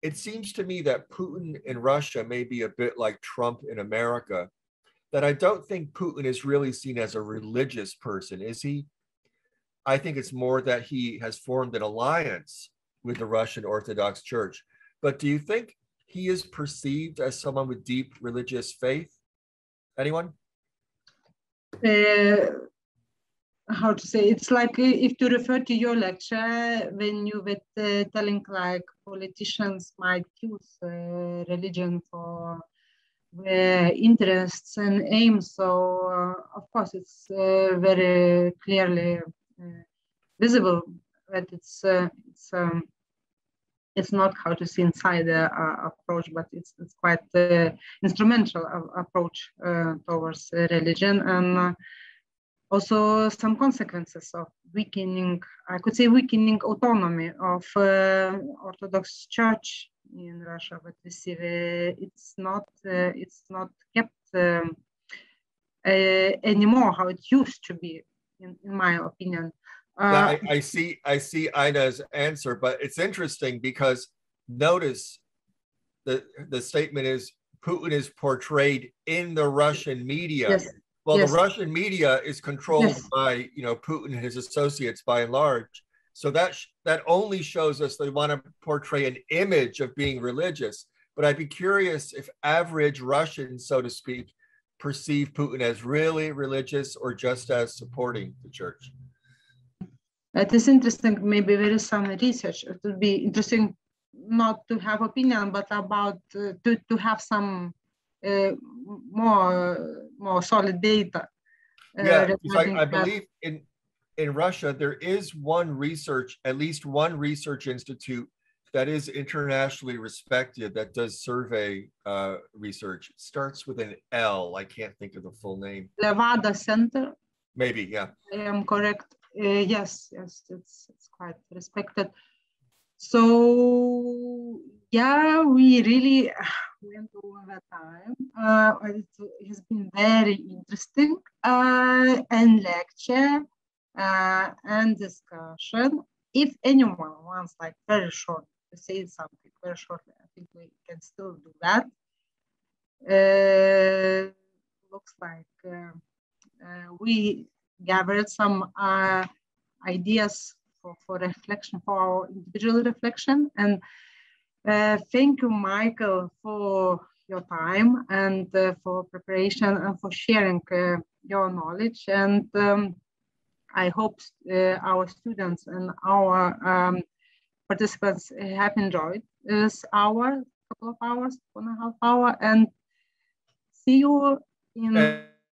A: It seems to me that Putin in Russia may be a bit like Trump in America, that I don't think Putin is really seen as a religious person, is he? I think it's more that he has formed an alliance with the Russian Orthodox Church. But do you think he is perceived as someone with deep religious faith? Anyone?
B: How to say, it's like if to refer to your lecture when you were telling like politicians might use religion for their interests and aims. So of course it's very clearly visible that it's not how to see inside the approach, but it's quite instrumental approach towards religion, and also some consequences of weakening, I could say weakening autonomy of Orthodox Church in Russia, but we see it's not kept anymore how it used to be, in my opinion.
A: Yeah, I see Ina's answer, but it's interesting because notice the statement is Putin is portrayed in the Russian media.
B: Yes.
A: Well,
B: yes.
A: The Russian media is controlled
B: yes.
A: by Putin and his associates by and large. So that only shows us they want to portray an image of being religious. But I'd be curious if average Russians, so to speak, perceive Putin as really religious or just as supporting the church.
B: It is interesting. Maybe there is some research. It would be interesting not to have opinion, but about to have some more solid data.
A: Yeah, because I believe in Russia there is at least one research institute that is internationally respected that does survey research. It starts with an L. I can't think of the full name.
B: Levada Center.
A: Maybe, yeah.
B: I am correct. Yes, it's quite respected. So Yeah, we really went over time. It has been very interesting and lecture and discussion. If anyone wants, like, very short to say something very shortly, I think we can still do that. Looks like we gathered some ideas for reflection, for our individual reflection. And thank you, Michael, for your time and for preparation and for sharing your knowledge. And I hope our students and our participants have enjoyed this hour, couple of hours, 1.5 hours, and see you in.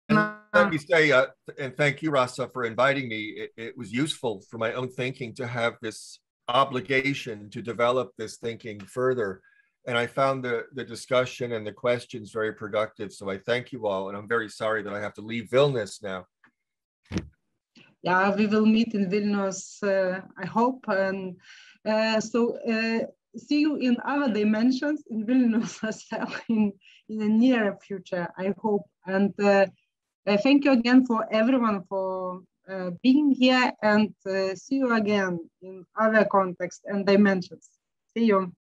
A: And let me say, and thank you, Rasa, for inviting me. It was useful for my own thinking to have this obligation to develop this thinking further. And I found the discussion and the questions very productive. So I thank you all. And I'm very sorry that I have to leave Vilnius now.
B: Yeah, we will meet in Vilnius, I hope. And see you in other dimensions in Vilnius as well in the near future, I hope. And thank you again for everyone for being here, and see you again in other contexts and dimensions. See you.